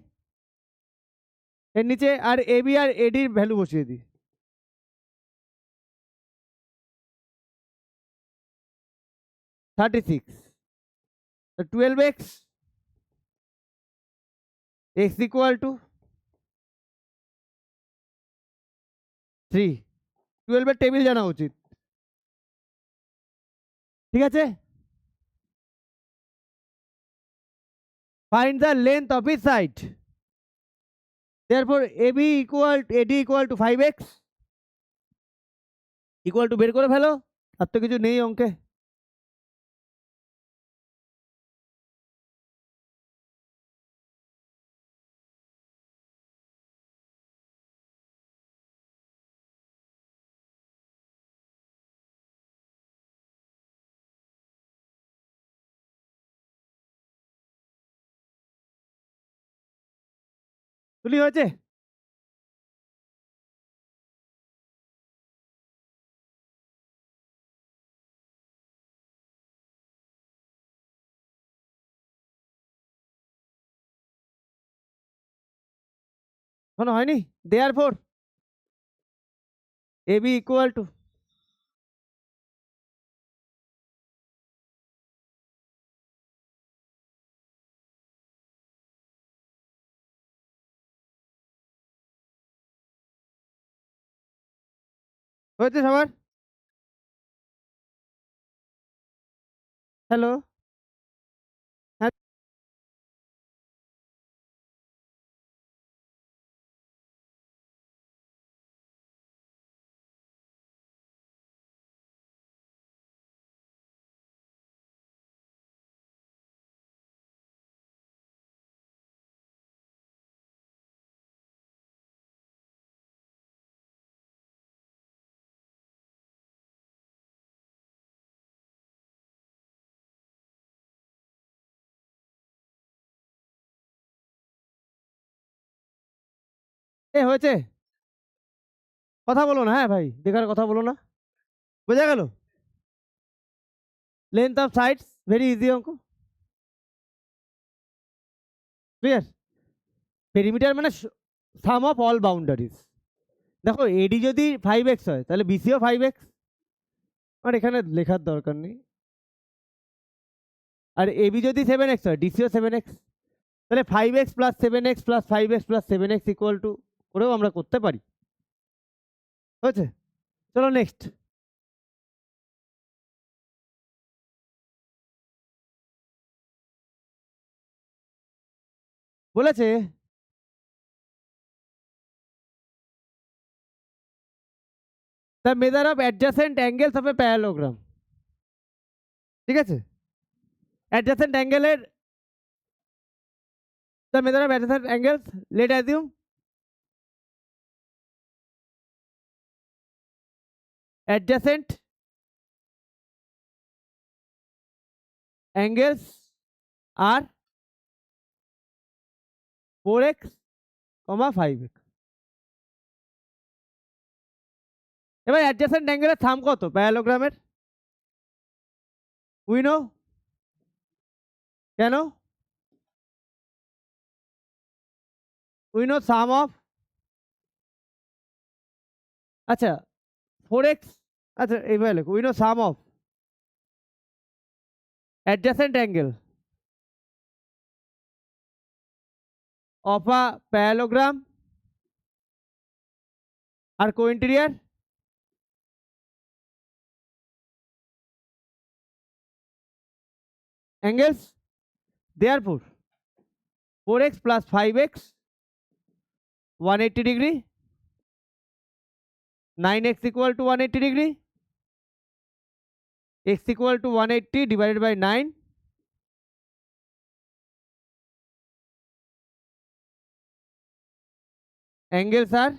এর নিচে, আর এবি আর এডির ভ্যালু বসিয়ে দিই। 36, 12x x equal to 3, 12 এর টেবিল জানা উচিত, ঠিক আছে। Find the length of each side, therefore AD equal to 5x equal to বের করে ফেলো, আর তো কিছু নেই অঙ্কে। তুলি হয়েছে? এখনো হয়নি? therefore AB equal to, হয়েছে সবার? হ্যালো, হ্যাঁ, হয়েছে। কথা বলো না, হ্যাঁ ভাই, বেকার কথা বলো না, বোঝা গেল? Length of sides very easy অঙ্ক, ক্লিয়ার। পেরিমিটার মানে সাম অফ অল বাউন্ডারিজ। দেখো এডি যদি 5x হয় তাহলে বিসিও 5x, আর এখানে লেখার দরকার নেই। আর এবি যদি 7x হয় ডিসিও 7x, তাহলে 5x প্লাস 7x প্লাস 5x প্লাস 7x ইকুয়াল টু করেও আমরা করতে পারি, হয়েছে। চলো নেক্সট। বলেছে the measure of adjacent angles of a parallelogram, ঠিক আছে। অ্যাডজাসেন্ট অ্যাঙ্গেলের the measure of adjacent angles, let assume adjacent angles are 4x, 5x। এবার অ্যাডজাসেন্ট অ্যাঙ্গেলের থাম কত প্যারালোগ্রামের? উই নো, কেন? উই নো সাম অফ, আচ্ছা 4x, আচ্ছা এইভাবে লেখো, we know sum of adjacent angle of a parallelogram are co-interior angles, therefore 4x plus 5x 180 degree, 9x equal to 180 degree, x equal to 180 divided by 9, angles are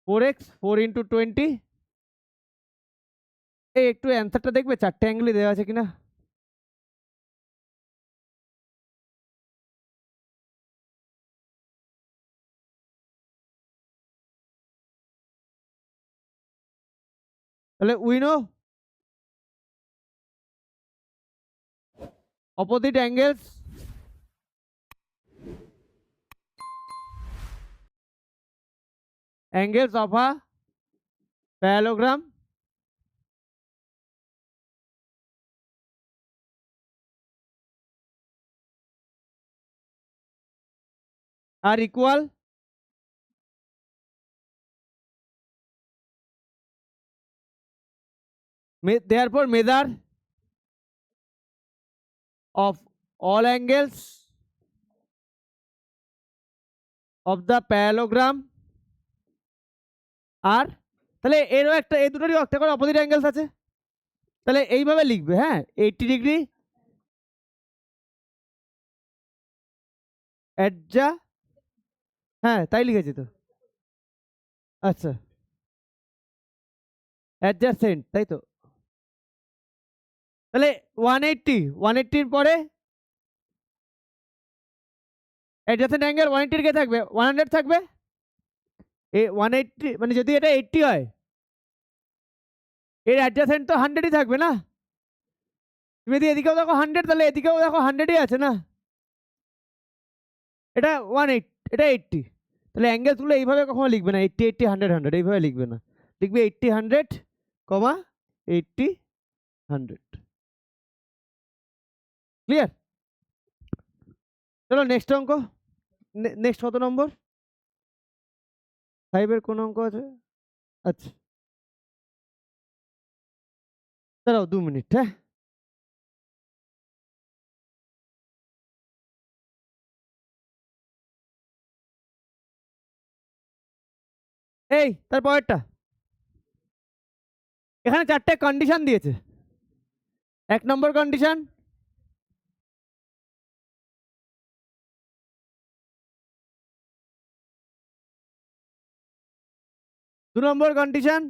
4x 4 into 20। এই একটু অ্যান্সারটা দেখবে চারটে অ্যাঙ্গেলই দেওয়া আছে কিনা। তাহলে we know opposite angles of a parallelogram are equal, therefore measure of all angles of the parallelogram আর তাহলে এরও একটা, এই দুটোরই একটা করে অপোজিট অ্যাঙ্গেলস আছে, তাহলে এইভাবে লিখবে, হ্যাঁ 80 ডিগ্রি অ্যাডজা, হ্যাঁ তাই লিখেছি তো, আচ্ছা অ্যাডজাসেন্ট, তাই তো। তাহলে 180 পরে অ্যাডজাসেন্ট অ্যাঙ্গেল 180 কে থাকবে 100 থাকবে, এ 180 মানে যদি এটা 80 হয় এর অ্যাডজাসেন্ট তো 100ই থাকবে না, তুমি যদি এদিকেও দেখো 100 তাহলে এদিকেও দেখো 100ই আছে না, এটা 180 এটা 80, তাহলে অ্যাঙ্গেলসগুলো এইভাবে কখনো লিখবে না 80 80 100 100 এইভাবে লিখবে না, লিখবে 80 100 কমা 80 100, ক্লিয়ার? চলো নেক্সট অঙ্ক, নেক্সট কত নম্বর, 5 কোন অঙ্ক আছে, আচ্ছা দাঁড়াও 2 মিনিট, হ্যাঁ এই তারপরেরটা, এখানে 4টে কন্ডিশন দিয়েছে, 1 নম্বর কন্ডিশন, 2 নম্বর কন্ডিশন,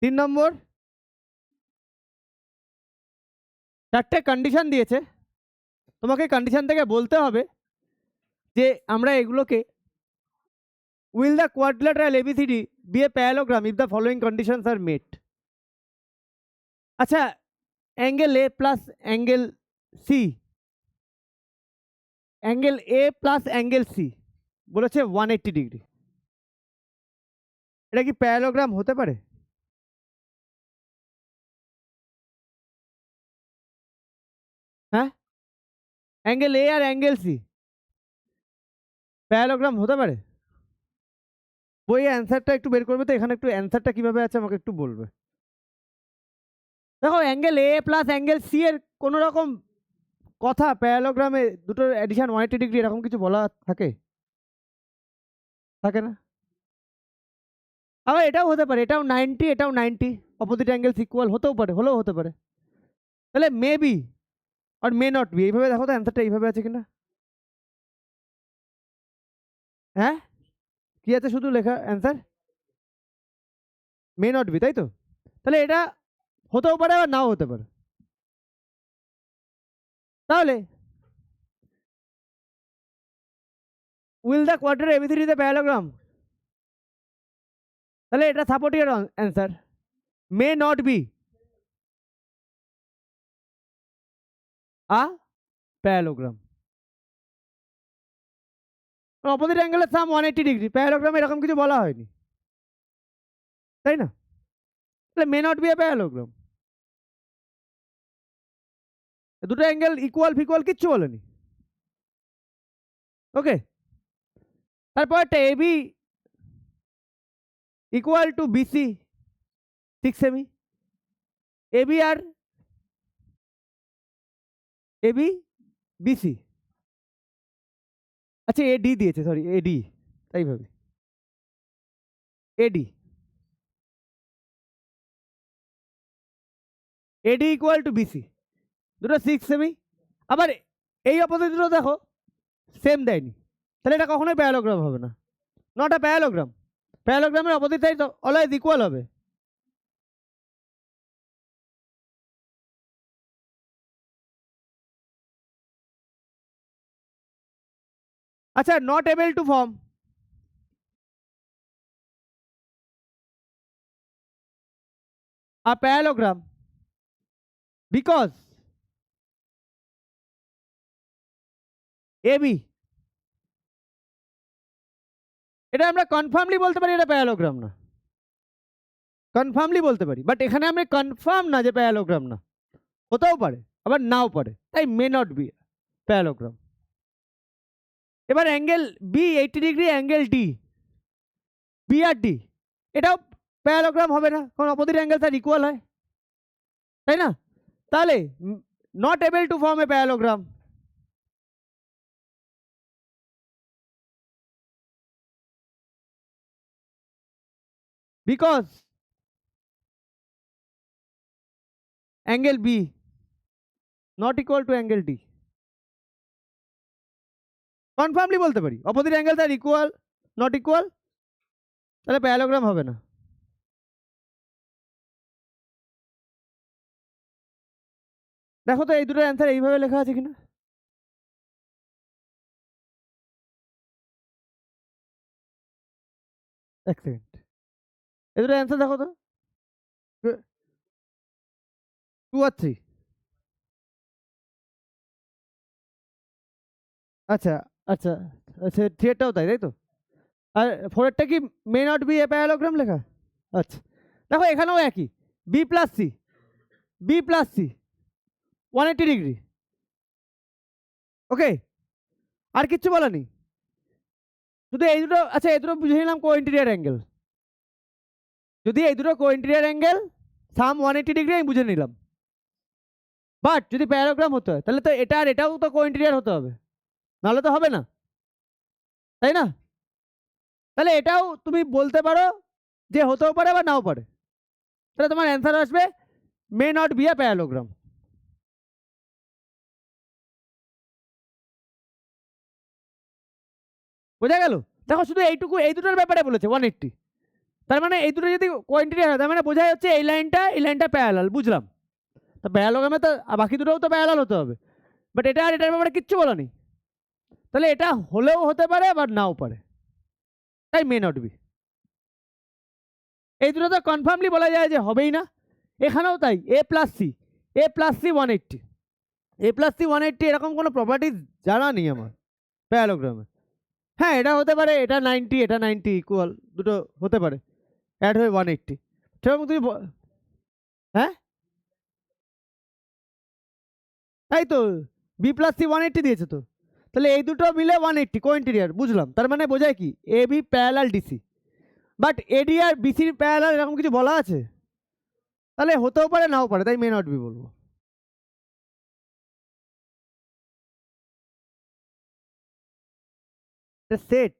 3 নম্বর, 4টে কন্ডিশন দিয়েছে, তোমাকে কন্ডিশন থেকে বলতে হবে যে আমরা এগুলোকে will the quadrilateral ABCD be a parallelogram if the following conditions are met, আচ্ছা angle A plus angle C, angle A plus angle C বলেছে 180 ডিগ্রি, এটা কি প্যারালোগ্রাম হতে পারে? হ্যাঁ অ্যাঙ্গেল এ আর অ্যাঙ্গেল সি প্যারালোগ্রাম হতে পারে? বই অ্যান্সারটা একটু বের করবে তো, এখানে একটু অ্যান্সারটা কিভাবে আছে আমাকে একটু বলবে। দেখো angle A plus angle C এর কোনো রকম কথা প্যারালোগ্রামে দুটোর অ্যাডিশন 180 ডিগ্রি এরকম কিছু বলা থাকে? থাকে না। আবার এটাও হতে পারে, এটাও 90 এটাও 90, অপোজিট অ্যাঙ্গেলস ইকুয়াল হতেও পারে, হলেও হতে পারে, তাহলে মে বি আর মে নট বি, এইভাবে দেখো তো অ্যান্সারটা এইভাবে আছে কিনা, হ্যাঁ কি আছে শুধু লেখা অ্যান্সার মে নট বি, তাই তো, তাহলে এটা হতেও পারে আবার নাও হতে পারে, তাহলে will the quarter ABCD the parallelogram, তাহলে এটা support your answer may not be a parallelogram, opposite অ্যাঙ্গেলের সাম 180 ডিগ্রি, প্যারালোগ্রামে এরকম কিছু বলা হয়নি, তাই না, তাহলে may not be a parallelogram, দুটো অ্যাঙ্গেল ইকুয়াল ফিকুয়াল কিচ্ছু বলেনি, ওকে। তারপরটা এবি ইকুয়াল টু বিসি 6 সেমি, এবি আর এবি বিসি, আচ্ছা এডি দিয়েছে, সরি এডি, তাই ভাবে AD, AD equal to BC, দুটো 6 সেমি, আবার এই অপোজিট দুটো দেখো সেম দেয়নি, তাহলে এটা কখনোই প্যারালোগ্রাম হবে না, নট আ প্যারালোগ্রাম, প্যারালোগ্রামের অপোজিট সাইড অলওয়েজ ইকুয়াল হবে, আচ্ছা not able to form a parallelogram because AB, এটা আমরা কনফার্মলি বলতে পারি এটা প্যারালোগ্রাম না, কনফার্মলি বলতে পারি, বাট এখানে আমরা কনফার্ম না যে প্যারালোগ্রাম না, হতেও পারে আবার নাও পারে, তাই মে নট বি প্যারালোগ্রাম। এবার angle B 80 degree, angle D, B আর ডি, এটাও প্যারালোগ্রাম হবে না, কারণ অপোজিট অ্যাঙ্গেল তার ইকুয়াল হয়, তাই না? তাহলে not able to form a parallelogram. Because angle B not equal to angle D. কনফার্মলি বলতে পারি অপোজিট অ্যাঙ্গেল তার ইকুয়াল, নট ইকুয়াল, তাহলে প্যারালোগ্রাম হবে না। দেখো তো এই দুটোর অ্যান্সার এইভাবে লেখা আছে কিনা। এক সেকেন্ড, এই দুটো অ্যান্সার দেখো তো, 2 আর 3। আচ্ছা আচ্ছা আচ্ছা, থ্রিটাও তাই, তাই তো? আর ফোরেরটা কি may not be a parallelogram লেখা? আচ্ছা, দেখো এখানেও একই, B plus C, B plus C 180 degree. Okay, আর কিচ্ছু বলা নেই, শুধু এই দুটো। আচ্ছা, এই দুটো বুঝে নিলাম কো ইন্টেরিয়ার অ্যাঙ্গেল। যদি এই দুটো কো ইন্টেরিয়ার অ্যাঙ্গেল সাম 180 ডিগ্রি আমি বুঝে নিলাম, বাট যদি প্যারাগ্রাম হতে হয় তাহলে তো এটা আর এটাও তো কো ইন্টেরিয়ার হতে হবে, নাহলে তো হবে না, তাই না? তাহলে এটাও তুমি বলতে পারো যে হতেও পারে বা নাও পারে, তাহলে তোমার অ্যান্সার আসবে মে নট বি আ প্যারালোগ্রাম। বোঝা গেল? দেখো শুধু এইটুকু, এই দুটোর ব্যাপারে বলেছে 180, তার মানে এই দুটো যদি কোয়ান্টিটি হয় তার মানে বোঝা যাচ্ছে এই লাইনটা প্যারালাল, বুঝলাম। তো প্যারালোগ্রামে তো বাকি দুটোও তো প্যারালাল হতে হবে, বাট এটা আর এটার ব্যাপারে কিচ্ছু বলা নেই, তাহলে এটা হলেও হতে পারে বা নাও পারে, তাই মে নট বি। এই দুটো তো কনফার্মলি বলা যায় যে হবেই না। এখানেও তাই, এ প্লাস সি, এ প্লাস সি 180, এ প্লাস সি 180 এরকম কোনো প্রপার্টিজ জানা নেই আমার প্যারালোগ্রামে। হ্যাঁ, এটা হতে পারে, এটা 90, এটা 90 ইকুয়াল, দুটো হতে পারে, অ্যাড হয়ে 180, সেরকম তুমি হ্যাঁ তাই তো, বি প্লাস সি 180 দিয়েছে তো, তাহলে এই দুটো মিলে 180 কো ইন্টেরিয়ার, বুঝলাম। তার মানে বোঝায় কি A B parallel DC, but AD আর বিসির প্যারালাল এরকম কিছু বলা আছে? তাহলে হতেও পারে নাও পারে, তাই মে নট বি বলবো। সেট,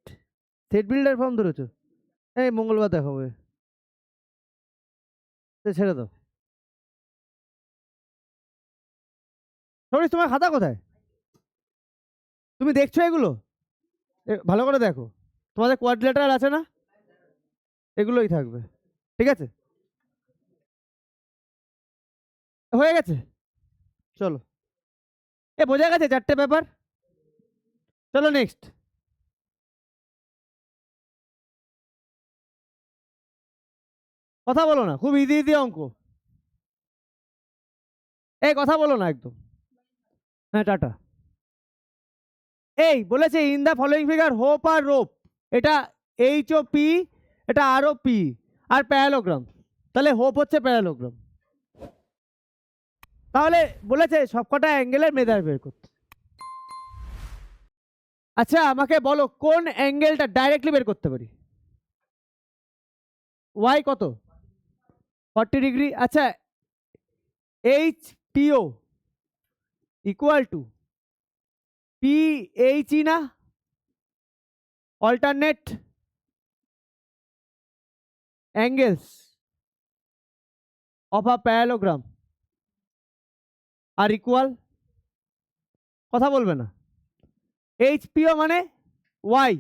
সেট বিল্ডার ফর্ম ধরেছো? এই মঙ্গলবার দেখাবে, ছেড়ে দাও। সরি, তোমার খাতা কোথায়? তুমি দেখছো এগুলো? ভালো করে দেখো, তোমাদের কোয়াড্রিলেটারাল আছে না, এগুলোই থাকবে, ঠিক আছে? হয়ে গেছে, চলো, এ বোঝা গেছে চারটে পেপার। চলো নেক্সট। কথা বলো না, খুব ইজি ইজি অঙ্ক। এই কথা বলো না একদম। হ্যাঁ, টাটা। এই বলেছে in the following figure HOPE আর রোপ, এটা এইচ ও পি, এটা R O P, are parallelogram, তাহলে হোপ হচ্ছে প্যারালোগ্রাম। তাহলে বলেছে সবকটা অ্যাঙ্গেলের মেজার বের করতে। আচ্ছা আমাকে বলো কোন অ্যাঙ্গেলটা ডাইরেক্টলি বের করতে পারি? ওয়াই কত? 40 ডিগ্রি। আচ্ছা, H PO equal to P H E না, alternate angles of a parallelogram are equal, কথা বলবে না, এইচ পিও মানে ওয়াই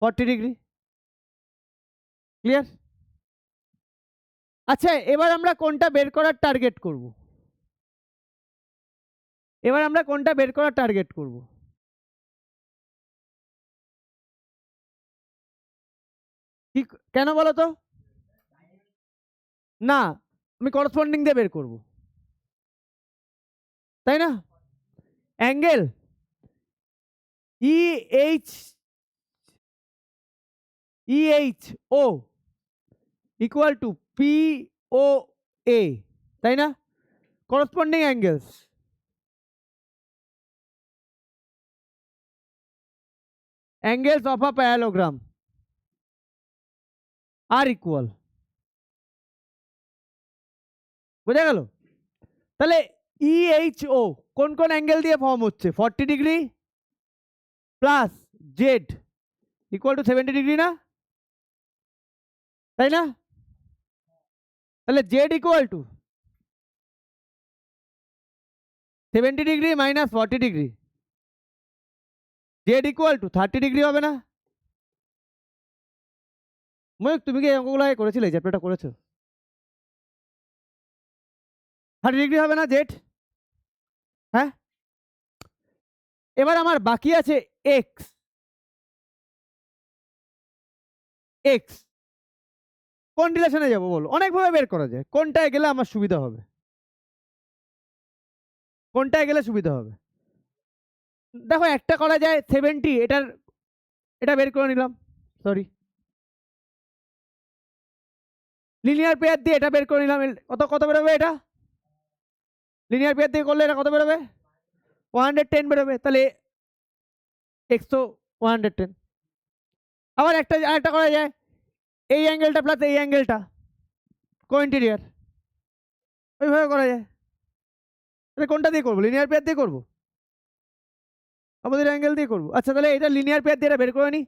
40 ডিগ্রি, ক্লিয়ার? আচ্ছা এবার আমরা কোনটা বের করার টার্গেট করব? এবার আমরা কোনটা বের করার টার্গেট করব? কি, কেন বলো তো? না, আমি করসপন্ডিং দিয়ে বের করব, তাই না? Angle E H, O equal to P O A তাই না? Corresponding angles, angles of a parallelogram are equal. বোঝা গেল? তাহলে ইএইচও কোন কোন অ্যাঙ্গেল দিয়ে ফর্ম হচ্ছে? 40 degree plus Z equal two 70 degree না? তাই না? তাহলে Z equal two 70 degree minus 40 degree, Z equal two 30 degree হবে না? ময়ূক তুমি কি এই অঙ্কগুলো আগে করেছিলে? এই চ্যাপ্টারটা করেছো? 30 ডিগ্রি হবে না জেড? হ্যাঁ। এবার আমার বাকি আছে এক্স। এক্স কোন রিলেশনে যাবো বলো? অনেকভাবে বের করা যায়, কোনটায় গেলে আমার সুবিধা হবে? কোনটায় গেলে সুবিধা হবে? দেখো একটা করা যায় 70, এটা বের করে নিলাম, সরি লিনিয়ার পেয়ার দিয়ে এটা বের করে নিলাম। কত বেরোবে? এটা লিনিয়ার পেয়ার দিয়ে করলে এটা কত বেরোবে? 110 বেরোবে। তাহলে এক্স তো 110। আবার আরেকটা করা যায়, এই অ্যাঙ্গেলটা প্লাস এই অ্যাঙ্গেলটা কোইন্টেরিয়ার, ওইভাবে করা যায়। তাহলে কোনটা দিয়ে করবো? লিনিয়ার পেয়ার দিয়ে করবো, আমাদের অ্যাঙ্গেল দিয়ে করবো। আচ্ছা তাহলে এটা লিনিয়ার পেয়ার দিয়ে এটা বের করে নি।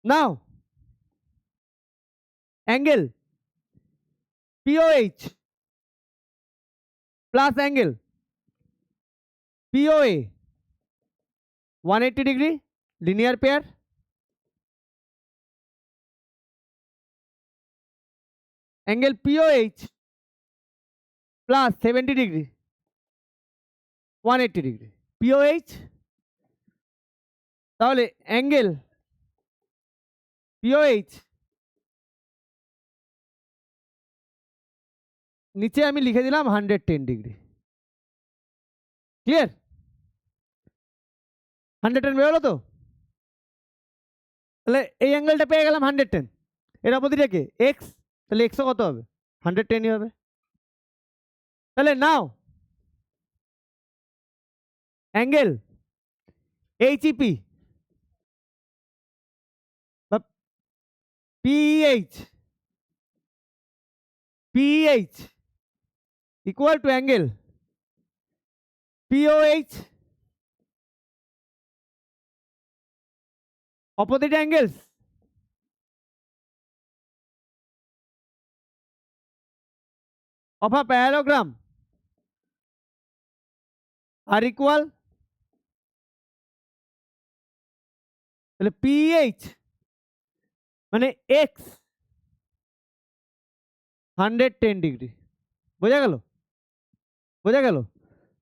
Now angle POH plus angle POA 180 degree linear pair, angle POH plus 70 degree 180 degree POH. তাহলে অ্যাঙ্গেল পিওএইচ নিচে আমি লিখে দিলাম 110 ডিগ্রি। ক্লিয়ার? 110 বেরোলো তো? তাহলে এই অ্যাঙ্গেলটা পেয়ে গেলাম 110, এর অপোজিটে কে? এক্স। তাহলে এক্সও কত হবে? 110ই হবে। তাহলে নাও অ্যাঙ্গেল এইচইপি বা PEH equal to angle POH opposite angles of a parallelogram are equal। তাহলে পিএইচ মানে এক্স 110 ডিগ্রি। বোঝা গেল? বোঝা গেল?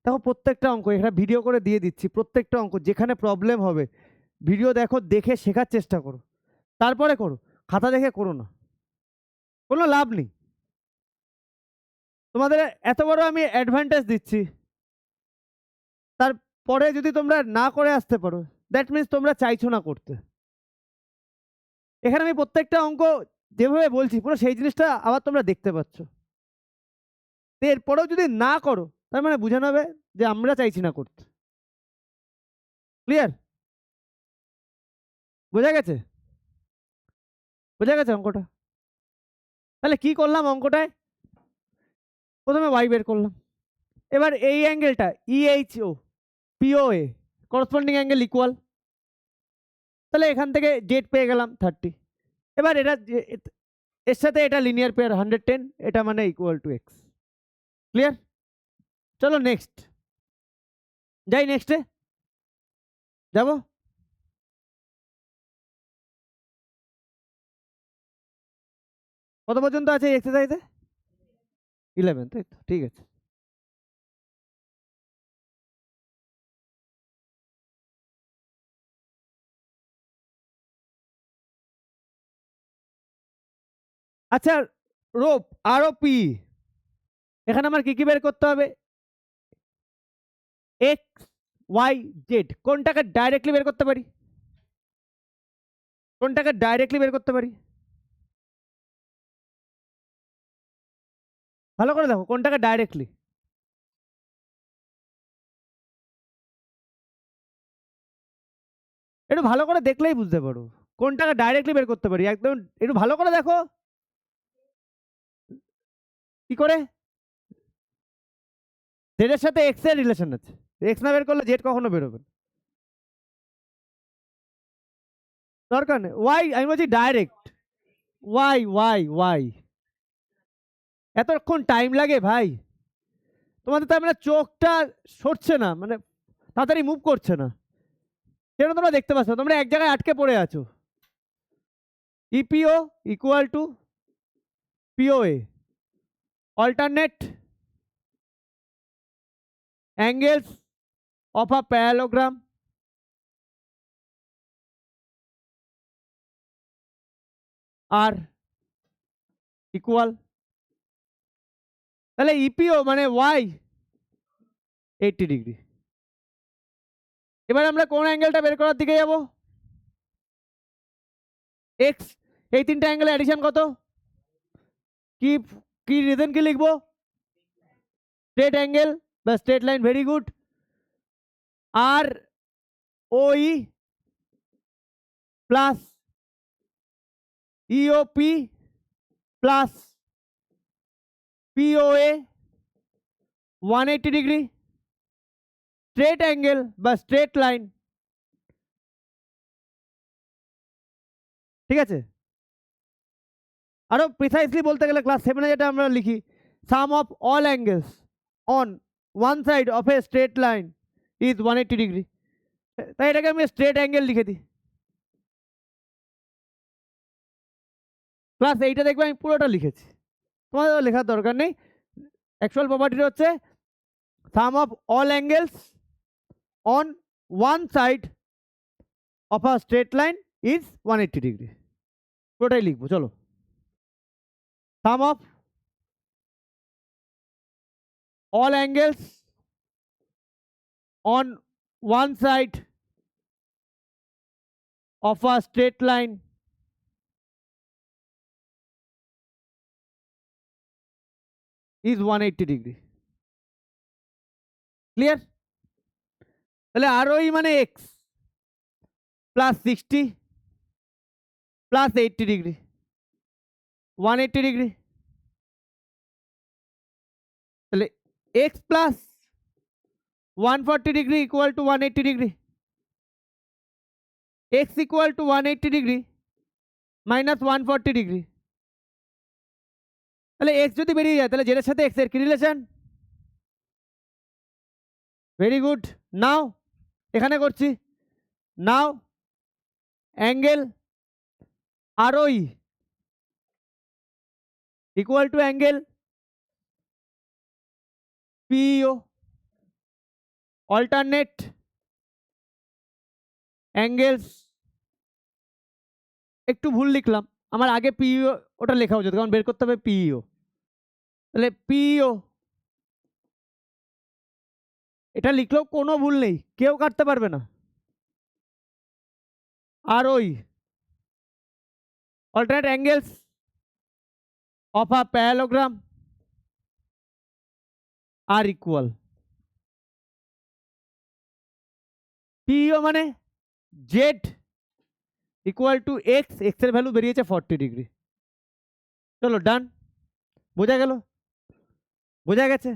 দেখো প্রত্যেকটা অঙ্ক এখানে ভিডিও করে দিয়ে দিচ্ছি, প্রত্যেকটা অঙ্ক যেখানে প্রবলেম হবে ভিডিও দেখো, দেখে শেখার চেষ্টা করো, তারপরে করো। খাতা দেখে করো না, কোনো লাভ নেই। তোমাদের এত বড় আমি অ্যাডভান্টেজ দিচ্ছি, তারপরে যদি তোমরা না করে আসতে পারো দ্যাট মিনস তোমরা চাইছো না করতে। এখানে আমি প্রত্যেকটা অঙ্ক যেভাবে বলছি পুরো সেই জিনিসটা আবার তোমরা দেখতে পাচ্ছ। এরপরেও যদি না করো তার মানে বোঝানো হবে যে আমরা চাইছি না করতে। ক্লিয়ার? বোঝা গেছে? বোঝা গেছে অঙ্কটা? তাহলে কি করলাম অঙ্কটায়? প্রথমে ওয়াই বের করলাম, এবার এই অ্যাঙ্গেলটা ইএইচও পিওএ করসপন্ডিং অ্যাঙ্গেল ইকুয়াল, তাহলে এখান থেকে জেড পেয়ে গেলাম 30। এবার এটা এর সাথে এটা লিনিয়ার পেয়ার 110, এটা মানে ইকুয়াল টু এক্স। ক্লিয়ার? চলো নেক্সট যাই, নেক্সটে যাবো। কত পর্যন্ত আছে এই এক্সারসাইজে? 11, তাই তো? ঠিক আছে। আচ্ছা রোপ আরওপি, এখানে আমার কি কি বের করতে হবে? এক্স ওয়াই জেড কোনটাকে ডাইরেক্টলি বের করতে পারি? কোনটাকে ডাইরেক্টলি বের করতে পারি? ভালো করে দেখো কোনটাকে ডাইরেক্টলি, একটু ভালো করে দেখলেই বুঝতে পারো কোনটাকে ডাইরেক্টলি বের করতে পারি, একদম একটু ভালো করে দেখো। কি করে? জেড এর সাথে এক্স এর রিলেশন আছে, এক্স না বের করলে জেড কখনো বেরোবে না। দরকার নেই ওয়াই, আমি বলছি ডাইরেক্ট ওয়াই ওয়াই ওয়াই। এতক্ষণ টাইম লাগে ভাই তোমাদের, তার মানে চোখটা সরছে না, মানে তাড়াতাড়ি মুভ করছে না, কেন তোমরা দেখতে পাচ্ছ না? তোমরা এক জায়গায় আটকে পড়ে আছো। ইপিও equal to POA, alternate angles of a parallelogram are equal। তাহলে ইপিও মানে ওয়াই 80 ডিগ্রি। এবার আমরা কোন অ্যাঙ্গেলটা বের করার দিকে যাব? এক্স। এই তিনটা অ্যাঙ্গেলের অ্যাডিশন কত? কি কি রিজন কি লিখবো? স্ট্রেট অ্যাঙ্গেল বা স্ট্রেট লাইন, ভেরি গুড। আর ওই plus EOP plus POA 180 degree, straight angle বা স্ট্রেট লাইন। ঠিক আছে? আরো প্রিসাইসলি বলতে গেলে ক্লাস 7-এ যেটা আমরা লিখি, sum of all angles on one side of a straight line is 180 degree. তাই এটাকে আমি স্ট্রেট অ্যাঙ্গেল লিখে দিই। ক্লাস 8-এ দেখবে আমি পুরোটা লিখেছি, তোমাদের লেখার দরকার নেই। অ্যাকচুয়াল প্রপার্টিটা হচ্ছে sum of all angles on one side of a straight line is 180 degree. পুরোটাই লিখবো, চলো। Sum of all angles on one side of a straight line is 180 degree। Clear? তাহলে ROE মানে x plus 60 plus 80 degree 180 degree। তাহলে x plus 140 degree equal to 180 degree, x equal to 180 degree minus 140 degree। তাহলে x যদি বেরিয়ে যায় তাহলে জেডের সাথে x এর কি রিলেশন? Very good. নাও এখানে করছি, নাও angle ROE equal to angle PEO, alternate angles। একটু ভুল লিখলাম, আমার আগে পিইও ওটা লেখা উচিত, কারণ বের করতে হবে পিইও। তাহলে পিইও এটা লিখলেও কোনো ভুল নেই, কেউ কাটতে পারবে না। আর ওই alternate angles of a parallelogram are equal। PEO মানে Z equal to X, X এর ভ্যালু বেরিয়েছে 40 ডিগ্রি। চলো ডান, বোঝা গেল? বোঝা গেছে?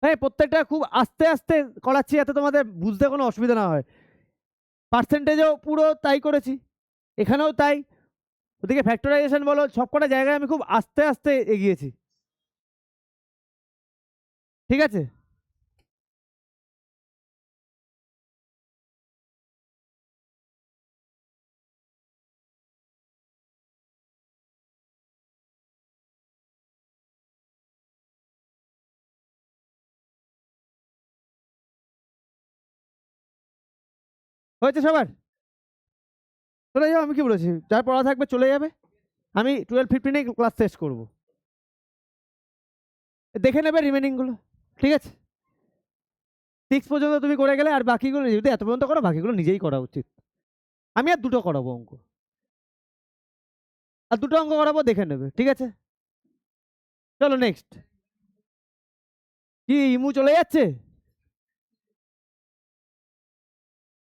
হ্যাঁ, প্রত্যেকটা খুব আস্তে আস্তে করাচ্ছি যাতে তোমাদের বুঝতে কোনো অসুবিধা না হয়। পার্সেন্টেজও পুরো তাই করেছি, এখানেও তাই। ওদিকে ফ্যাক্টরাইজেশন বলো, সবকটা জায়গায় আমি খুব আস্তে আস্তে এগিয়েছি। ঠিক আছে? হয়েছে সবার? চলে যাও, আমি কি বলেছি, যার পড়া থাকবে চলে যাবে। আমি 12:15 ক্লাস শেষ করব, দেখে নেবে রিমেনিংগুলো। ঠিক আছে? 6 পর্যন্ত তুমি করে গেলে, আর বাকিগুলো যদি এত পর্যন্ত করো বাকিগুলো নিজেই করা উচিত। আমি আর দুটো করাবো অঙ্ক, আর দুটো অঙ্ক করাবো, দেখে নেবে। ঠিক আছে? চলো নেক্সট। কি ইমু চলে যাচ্ছে?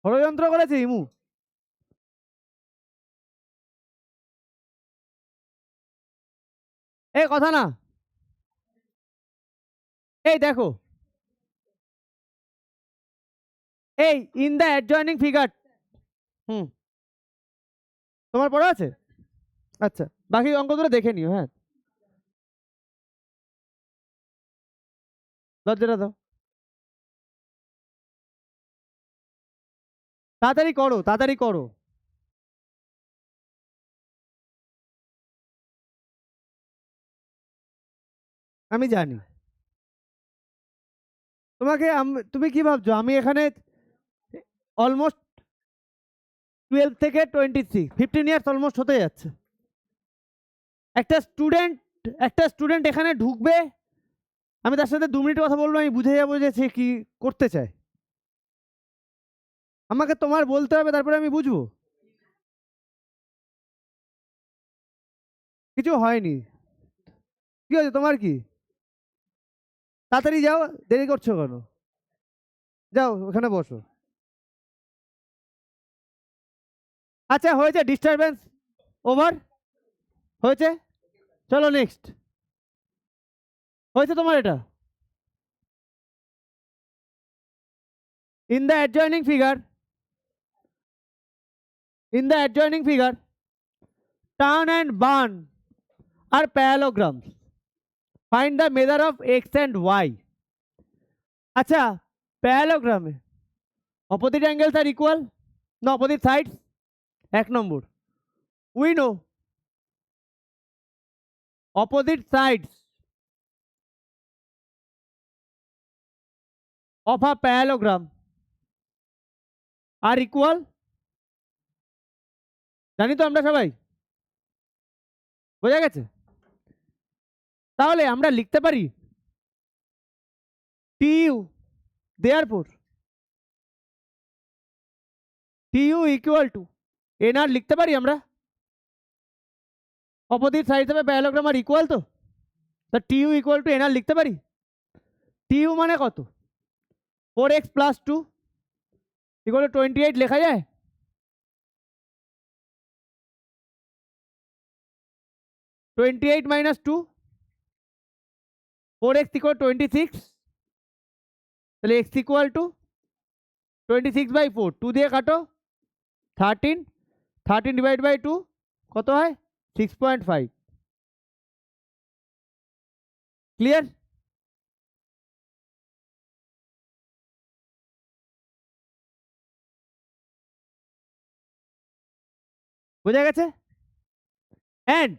ষড়যন্ত্র করেছে ইমু? এই কথা না, এই দেখো, এই ইন দ্য অ্যাডজয়নিং ফিগার। হুম, তোমার পড়া আছে? আচ্ছা, বাকি অঙ্কগুলো দেখে নিও। হ্যাঁ, দরজাটা দাও, তাড়াতাড়ি করো, তাড়াতাড়ি করো। আমি জানি তোমাকে, তুমি কি ভাবছো আমি এখানে অলমোস্ট 12 থেকে 26, 15 ইয়ার্স অলমোস্ট হতে যাচ্ছে। একটা স্টুডেন্ট, একটা স্টুডেন্ট এখানে ঢুকবে, আমি তার সাথে 2 মিনিট কথা বলবো, আমি বুঝে যাবো যে সে কি করতে চায়। আমাকে তোমার বলতে হবে, তারপরে আমি বুঝবো। কিছু হয়নি। কি হয়েছে তোমার? কি তাড়াতাড়ি যাও, দেরি করছো কেন? যাও ওখানে বসো। আচ্ছা হয়েছে, ডিস্টারবেন্স ওভার, হয়েছে। চলো নেক্সট। হয়েছে তোমার এটা? In the adjoining figure, in the adjoining figure turn and burn are parallelograms, find the measure of X and Y. আচ্ছা, প্যারালোগ্রামে অপোজিট অ্যাঙ্গেলস আর ইকুয়াল, না opposite sides. 1 number, we know opposite sides of a parallelogram are equal, জানি তো আমরা সবাই, বোঝা গেছে? তাহলে আমরা লিখতে পারি TU, therefore TU equal to NR, লিখতে পারি আমরা। অপোজিট সাইড হবে প্যারালোগ্রাম আর ইকুয়াল, তো তা TU equal to NR লিখতে পারি। TU মানে কত? 4x plus 2 equal to 28 লেখা যায়। 28 minus 2, 4x equal to 26, তাহলে x equal to 26/4, 2 দিয়ে কাটো, 13, 13 ডিভাইড বাই 2 কত হয়? 6.5। ক্লিয়ার? বোঝা গেছে? অ্যান্ড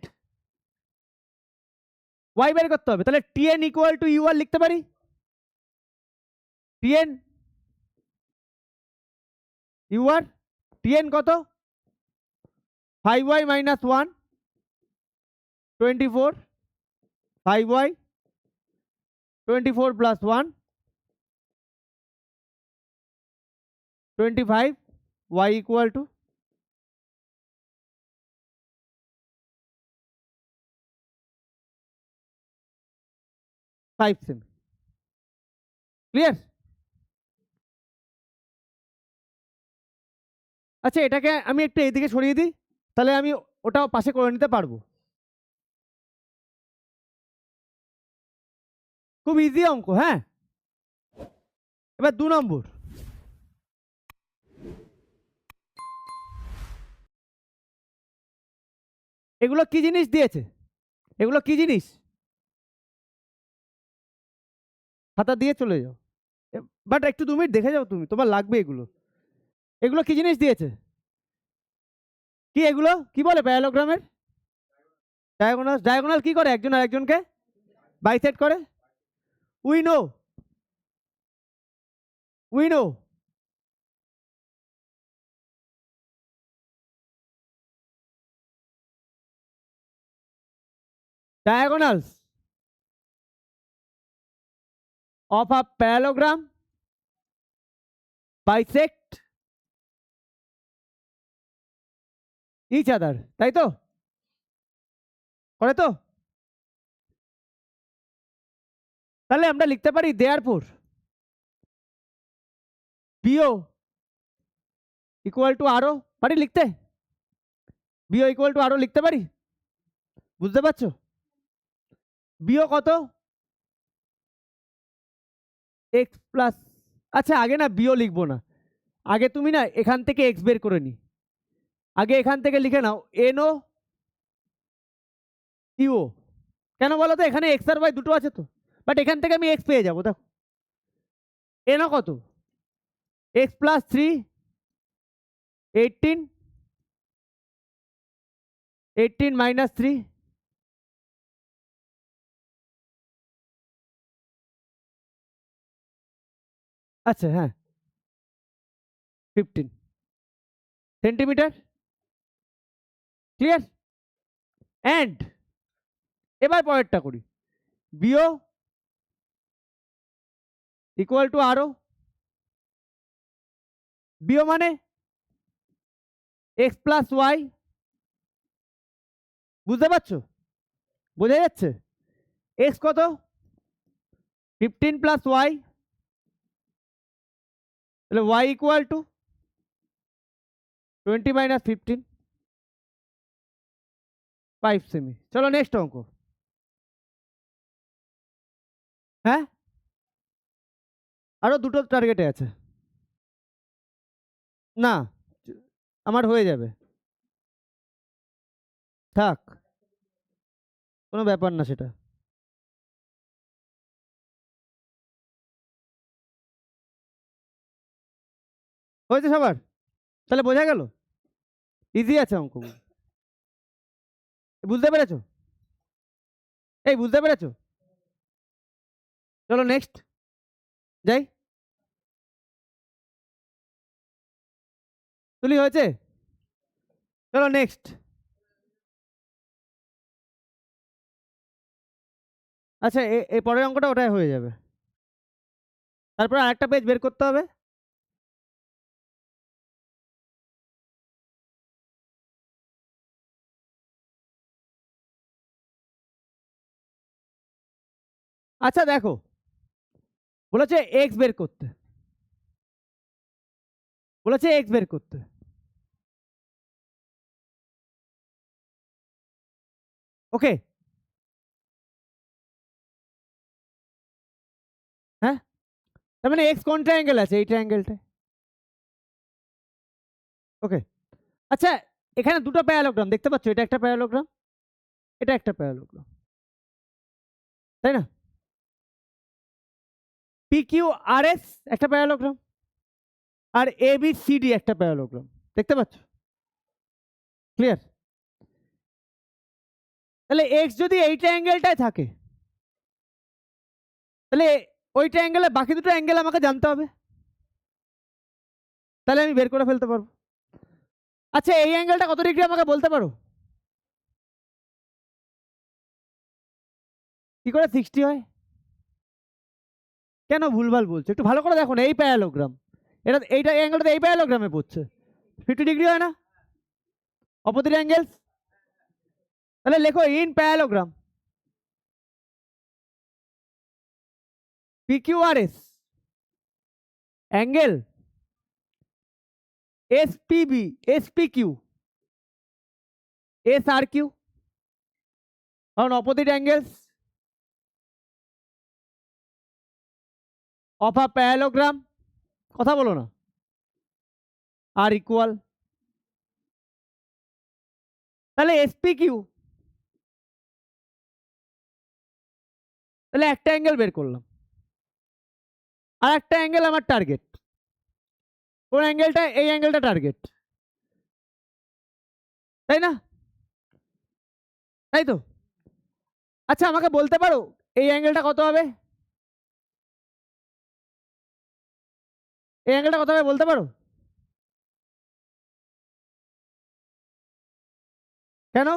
ওয়াই বের করতে হবে, তাহলে TN equal to U R লিখতে পারি। টিএন ইউ আর, টিএন কত? 5y minus 1, 24, 5y, 24 plus 1, 25, y equal to 5 সেমি। ক্লিয়ার? আচ্ছা, এটাকে আমি একটু এইদিকে সরিয়ে দিই, তাহলে আমি ওটাও পাশে করে নিতে পারবো। খুব ইজি অঙ্ক। হ্যাঁ, এবার 2 নম্বর। এগুলো কি জিনিস দিয়েছে? এগুলো কি জিনিস? খাতা দিয়ে চলে যাও, বাট একটু 2 মিনিট দেখে যাও, তুমি তোমার লাগবে এগুলো। এগুলো কি জিনিস দিয়েছে? কি এগুলো কি বলে প্যারালোগ্রামের? ডায়াগোনাল। ডায়াগোনাল কি করে? একজন আর একজনকে বাইসেক্ট করে। We know, we know diagonals of a parallelogram bisect each other, তাই তো? করে তো? তাহলে আমরা লিখতে পারি দেয়ারফর বিও ইকুয়াল টু আরও, পারি লিখতে? বিও ইকুয়াল টু আরও লিখতে পারি? বুঝতে পারছো? বিও কত? এক্স প্লাস, আচ্ছা আগে না বিও লিখবো না, আগে তুমি না এখান থেকে এক্স বের করে নি, আগে এখান থেকে লিখে নাও এনও ইউ। কেন বলো তো, এখানে এক্স আর ওয়াই দুটো আছে তো, বাট এখান থেকে আমি এক্স পেয়ে যাবো। দেখো এনও কত, এক্স প্লাস 3 18, 18 মাইনাস 3, আচ্ছা হ্যাঁ 15 সেন্টিমিটার। ক্লিয়ার? অ্যান্ড এবার পরেরটা করি, বিও ইকুয়াল টু আরও, বিও মানে এক্স প্লাস ওয়াই, বুঝতে পারছো? বোঝা যাচ্ছে? এক্স কত, 15 প্লাস ওয়াই, তাহলে ওয়াই ইকুয়াল টু 20 মাইনাস 15, 5 সেমি। চলো নেক্সট অঙ্ক। হ্যাঁ আরো দুটো টার্গেটে আছে, না আমার হয়ে যাবে, থাক কোনো ব্যাপার না সেটা। হয়েছে সবার? তাহলে বোঝা গেল, ইজি আছে অঙ্ক, বুঝতে পেরেছো? এই বুঝতে পেরেছো? চলো নেক্সট যাই। তুলি হয়েছে? চলো নেক্সট। আচ্ছা এই পরের অঙ্কটা ওটাই হয়ে যাবে, তারপর আরেকটা পেজ বের করতে হবে। আচ্ছা দেখো, বলেছে এক্স বের করতে, বলেছে এক্স বের করতে, ওকে? হ্যাঁ তার মানে এক্স কোন ট্রায়াঙ্গেল আছে, এই ট্রায়াঙ্গেলটায়, ওকে? আচ্ছা এখানে দুটো প্যারালোগ্রাম দেখতে পাচ্ছ, এটা একটা প্যারালোগ্রাম, এটা একটা প্যারালোগ্রাম, তাই না? পি কিউ আর এস একটা parallelogram, R A B C D একটা প্যারালোগ্রাম, দেখতে পাচ্ছ? ক্লিয়ার? তাহলে এক্স যদি এই ট্রায়াঙ্গেলটায় থাকে, তাহলে ওই ট্রায়াঙ্গেলের বাকি দুটো অ্যাঙ্গেল আমাকে জানতে হবে, তাহলে আমি বের করে ফেলতে পারবো। আচ্ছা এই অ্যাঙ্গেলটা কত ডিগ্রি আমাকে বলতে পারো? কি করে 60 হয়? কেন ভুলভাল বলছো, একটু ভালো করে দেখো না, এই প্যারালোগ্রাম, এটা এইটা অ্যাঙ্গেলটা এই প্যারালোগ্রামে পড়ছে, 50 ডিগ্রি হয় না অপোজিট অ্যাঙ্গেলস? তাহলে লেখো in parallelogram P Q R S angle S P B S P Q S R Q, কারণ opposite angles of a parallelogram, কথা বলো না, আর ইকুয়াল, তাহলে এসপি কিউ, তাহলে একটা অ্যাঙ্গেল বের করলাম, আর একটা অ্যাঙ্গেল আমার টার্গেট, কোন অ্যাঙ্গেলটা? এই অ্যাঙ্গেলটা টার্গেট, তাই না? তাই তো? আচ্ছা আমাকে বলতে পারো এই অ্যাঙ্গেলটা কত হবে, এই অ্যাঙ্গেলটা কত হবে বলতে পারো? কেন?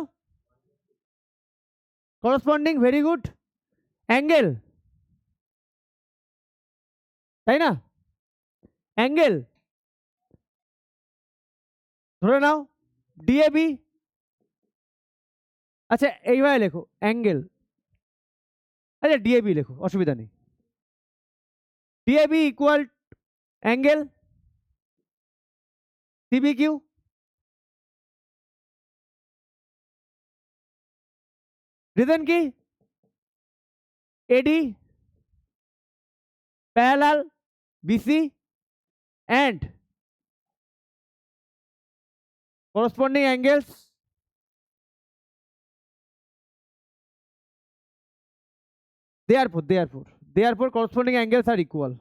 করসপন্ডিং, ভেরি গুড, অ্যাঙ্গেল, তাই না? অ্যাঙ্গেল ধরে নাও ডিএবি, আচ্ছা এইভাবে লেখো অ্যাঙ্গেল, আচ্ছা ডিএবি লেখো, অসুবিধা নেই, DAB equal angle CBQ. Reason কি? AD parallel BC and corresponding angles therefore corresponding angles are equal.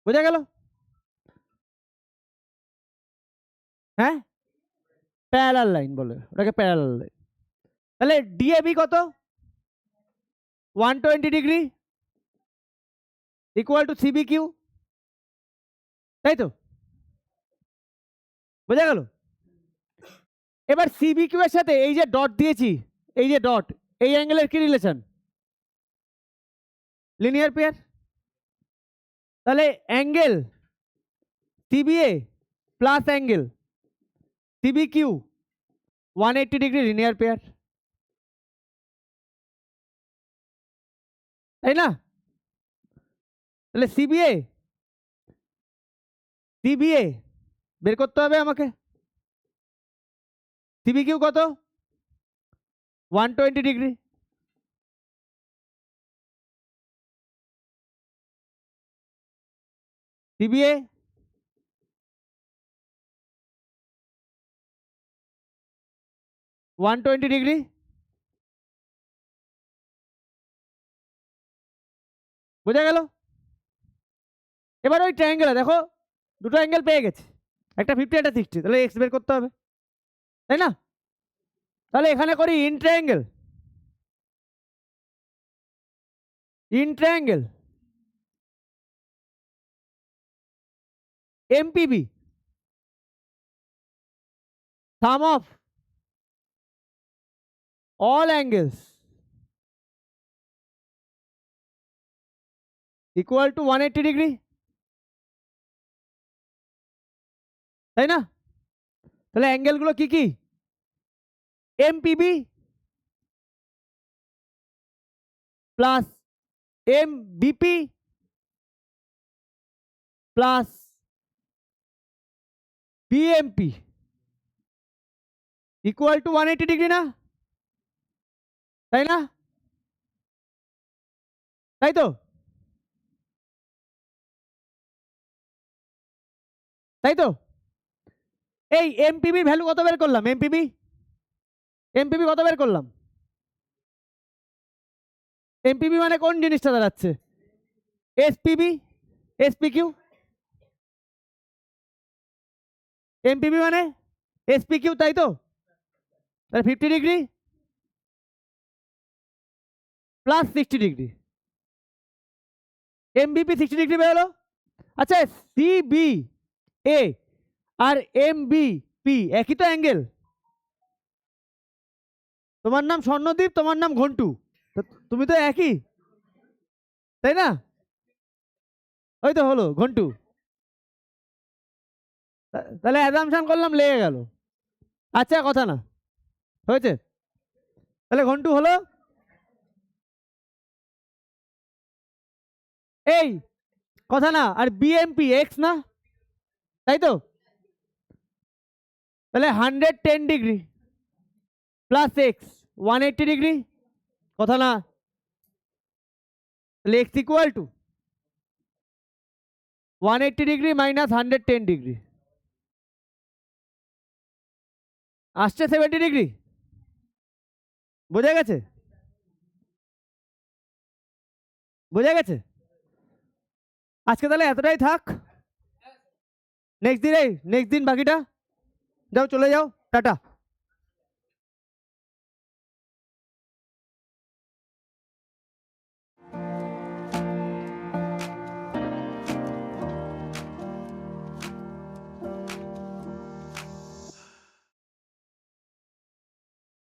বোঝা গেল? হ্যাঁ, প্যারালাল লাইন বলে ওটাকে, প্যারালাল লাইন। তাহলে ডিএবি কত? 120 ডিগ্রি ইকুয়াল টু সিবিকিউ, তাই তো? বোঝা গেল? এবার সিবিকিউ এর সাথে এই যে ডট দিয়েছি, এই যে ডট, এই অ্যাঙ্গেলের কি রিলেশন? Linear pair. তাহলে angle CBA plus angle CBQ 180 degree linear pair, তাই না? তাহলে সিবিএ বের করতে হবে আমাকে। সিবিকিউ কত? 120 ডিগ্রি। সিবিএ ডিগ্রি, বোঝা গেল? এবার ওই ট্রায়াঙ্গেলে দেখো দুটো অ্যাঙ্গেল পেয়ে গেছে, একটা 50 একটা 60, তাহলে এক্স বের করতে হবে, তাই না? তাহলে এখানে করি in triangle MPB sum of all angles equal to 180 degree, তাই না? তাহলে অ্যাঙ্গেলগুলো কি কি? MPB plus MBP plus BMP equal to 180 degree, না? তাই না? তাই তো? তাই তো? এই এমপিবি ভ্যালু কত বের করলাম? এমপিবি কত বের করলাম? এমপিবি মানে কোন জিনিসটা দাঁড়াচ্ছে? এসপিবি এসপিকিউ। এমপিবি মানে এসপিকিউ, তাই তো? তাহলে 50 degree plus 60 degree, MBP 60 degree বেরোলো। আচ্ছা, সিবি এ আর এমবিপি একই তো অ্যাঙ্গেল। তোমার নাম স্বর্ণদীপ, তোমার নাম ঘন্টু, তুমি তো একই, তাই না? ওই তো হলো ঘন্টু। তাহলে অ্যাজাম্পশন করলাম, লেগে গেল। আচ্ছা, কথা না, হয়েছে? তাহলে ঘন্টু হলো এই, কথা না, আর বিএমপি এক্স না, তাই তো? তাহলে 110 ডিগ্রি প্লাস এক্স 180 ডিগ্রি, কথা না? তাহলে x equal to 180 degree minus 110 degree, আসছে 70 ডিগ্রি। বোঝা গেছে? বোঝা গেছে? আজকে তাহলে এতটাই থাক, নেক্সট দিন বাকিটা যাও, চলে যাও, টাটা।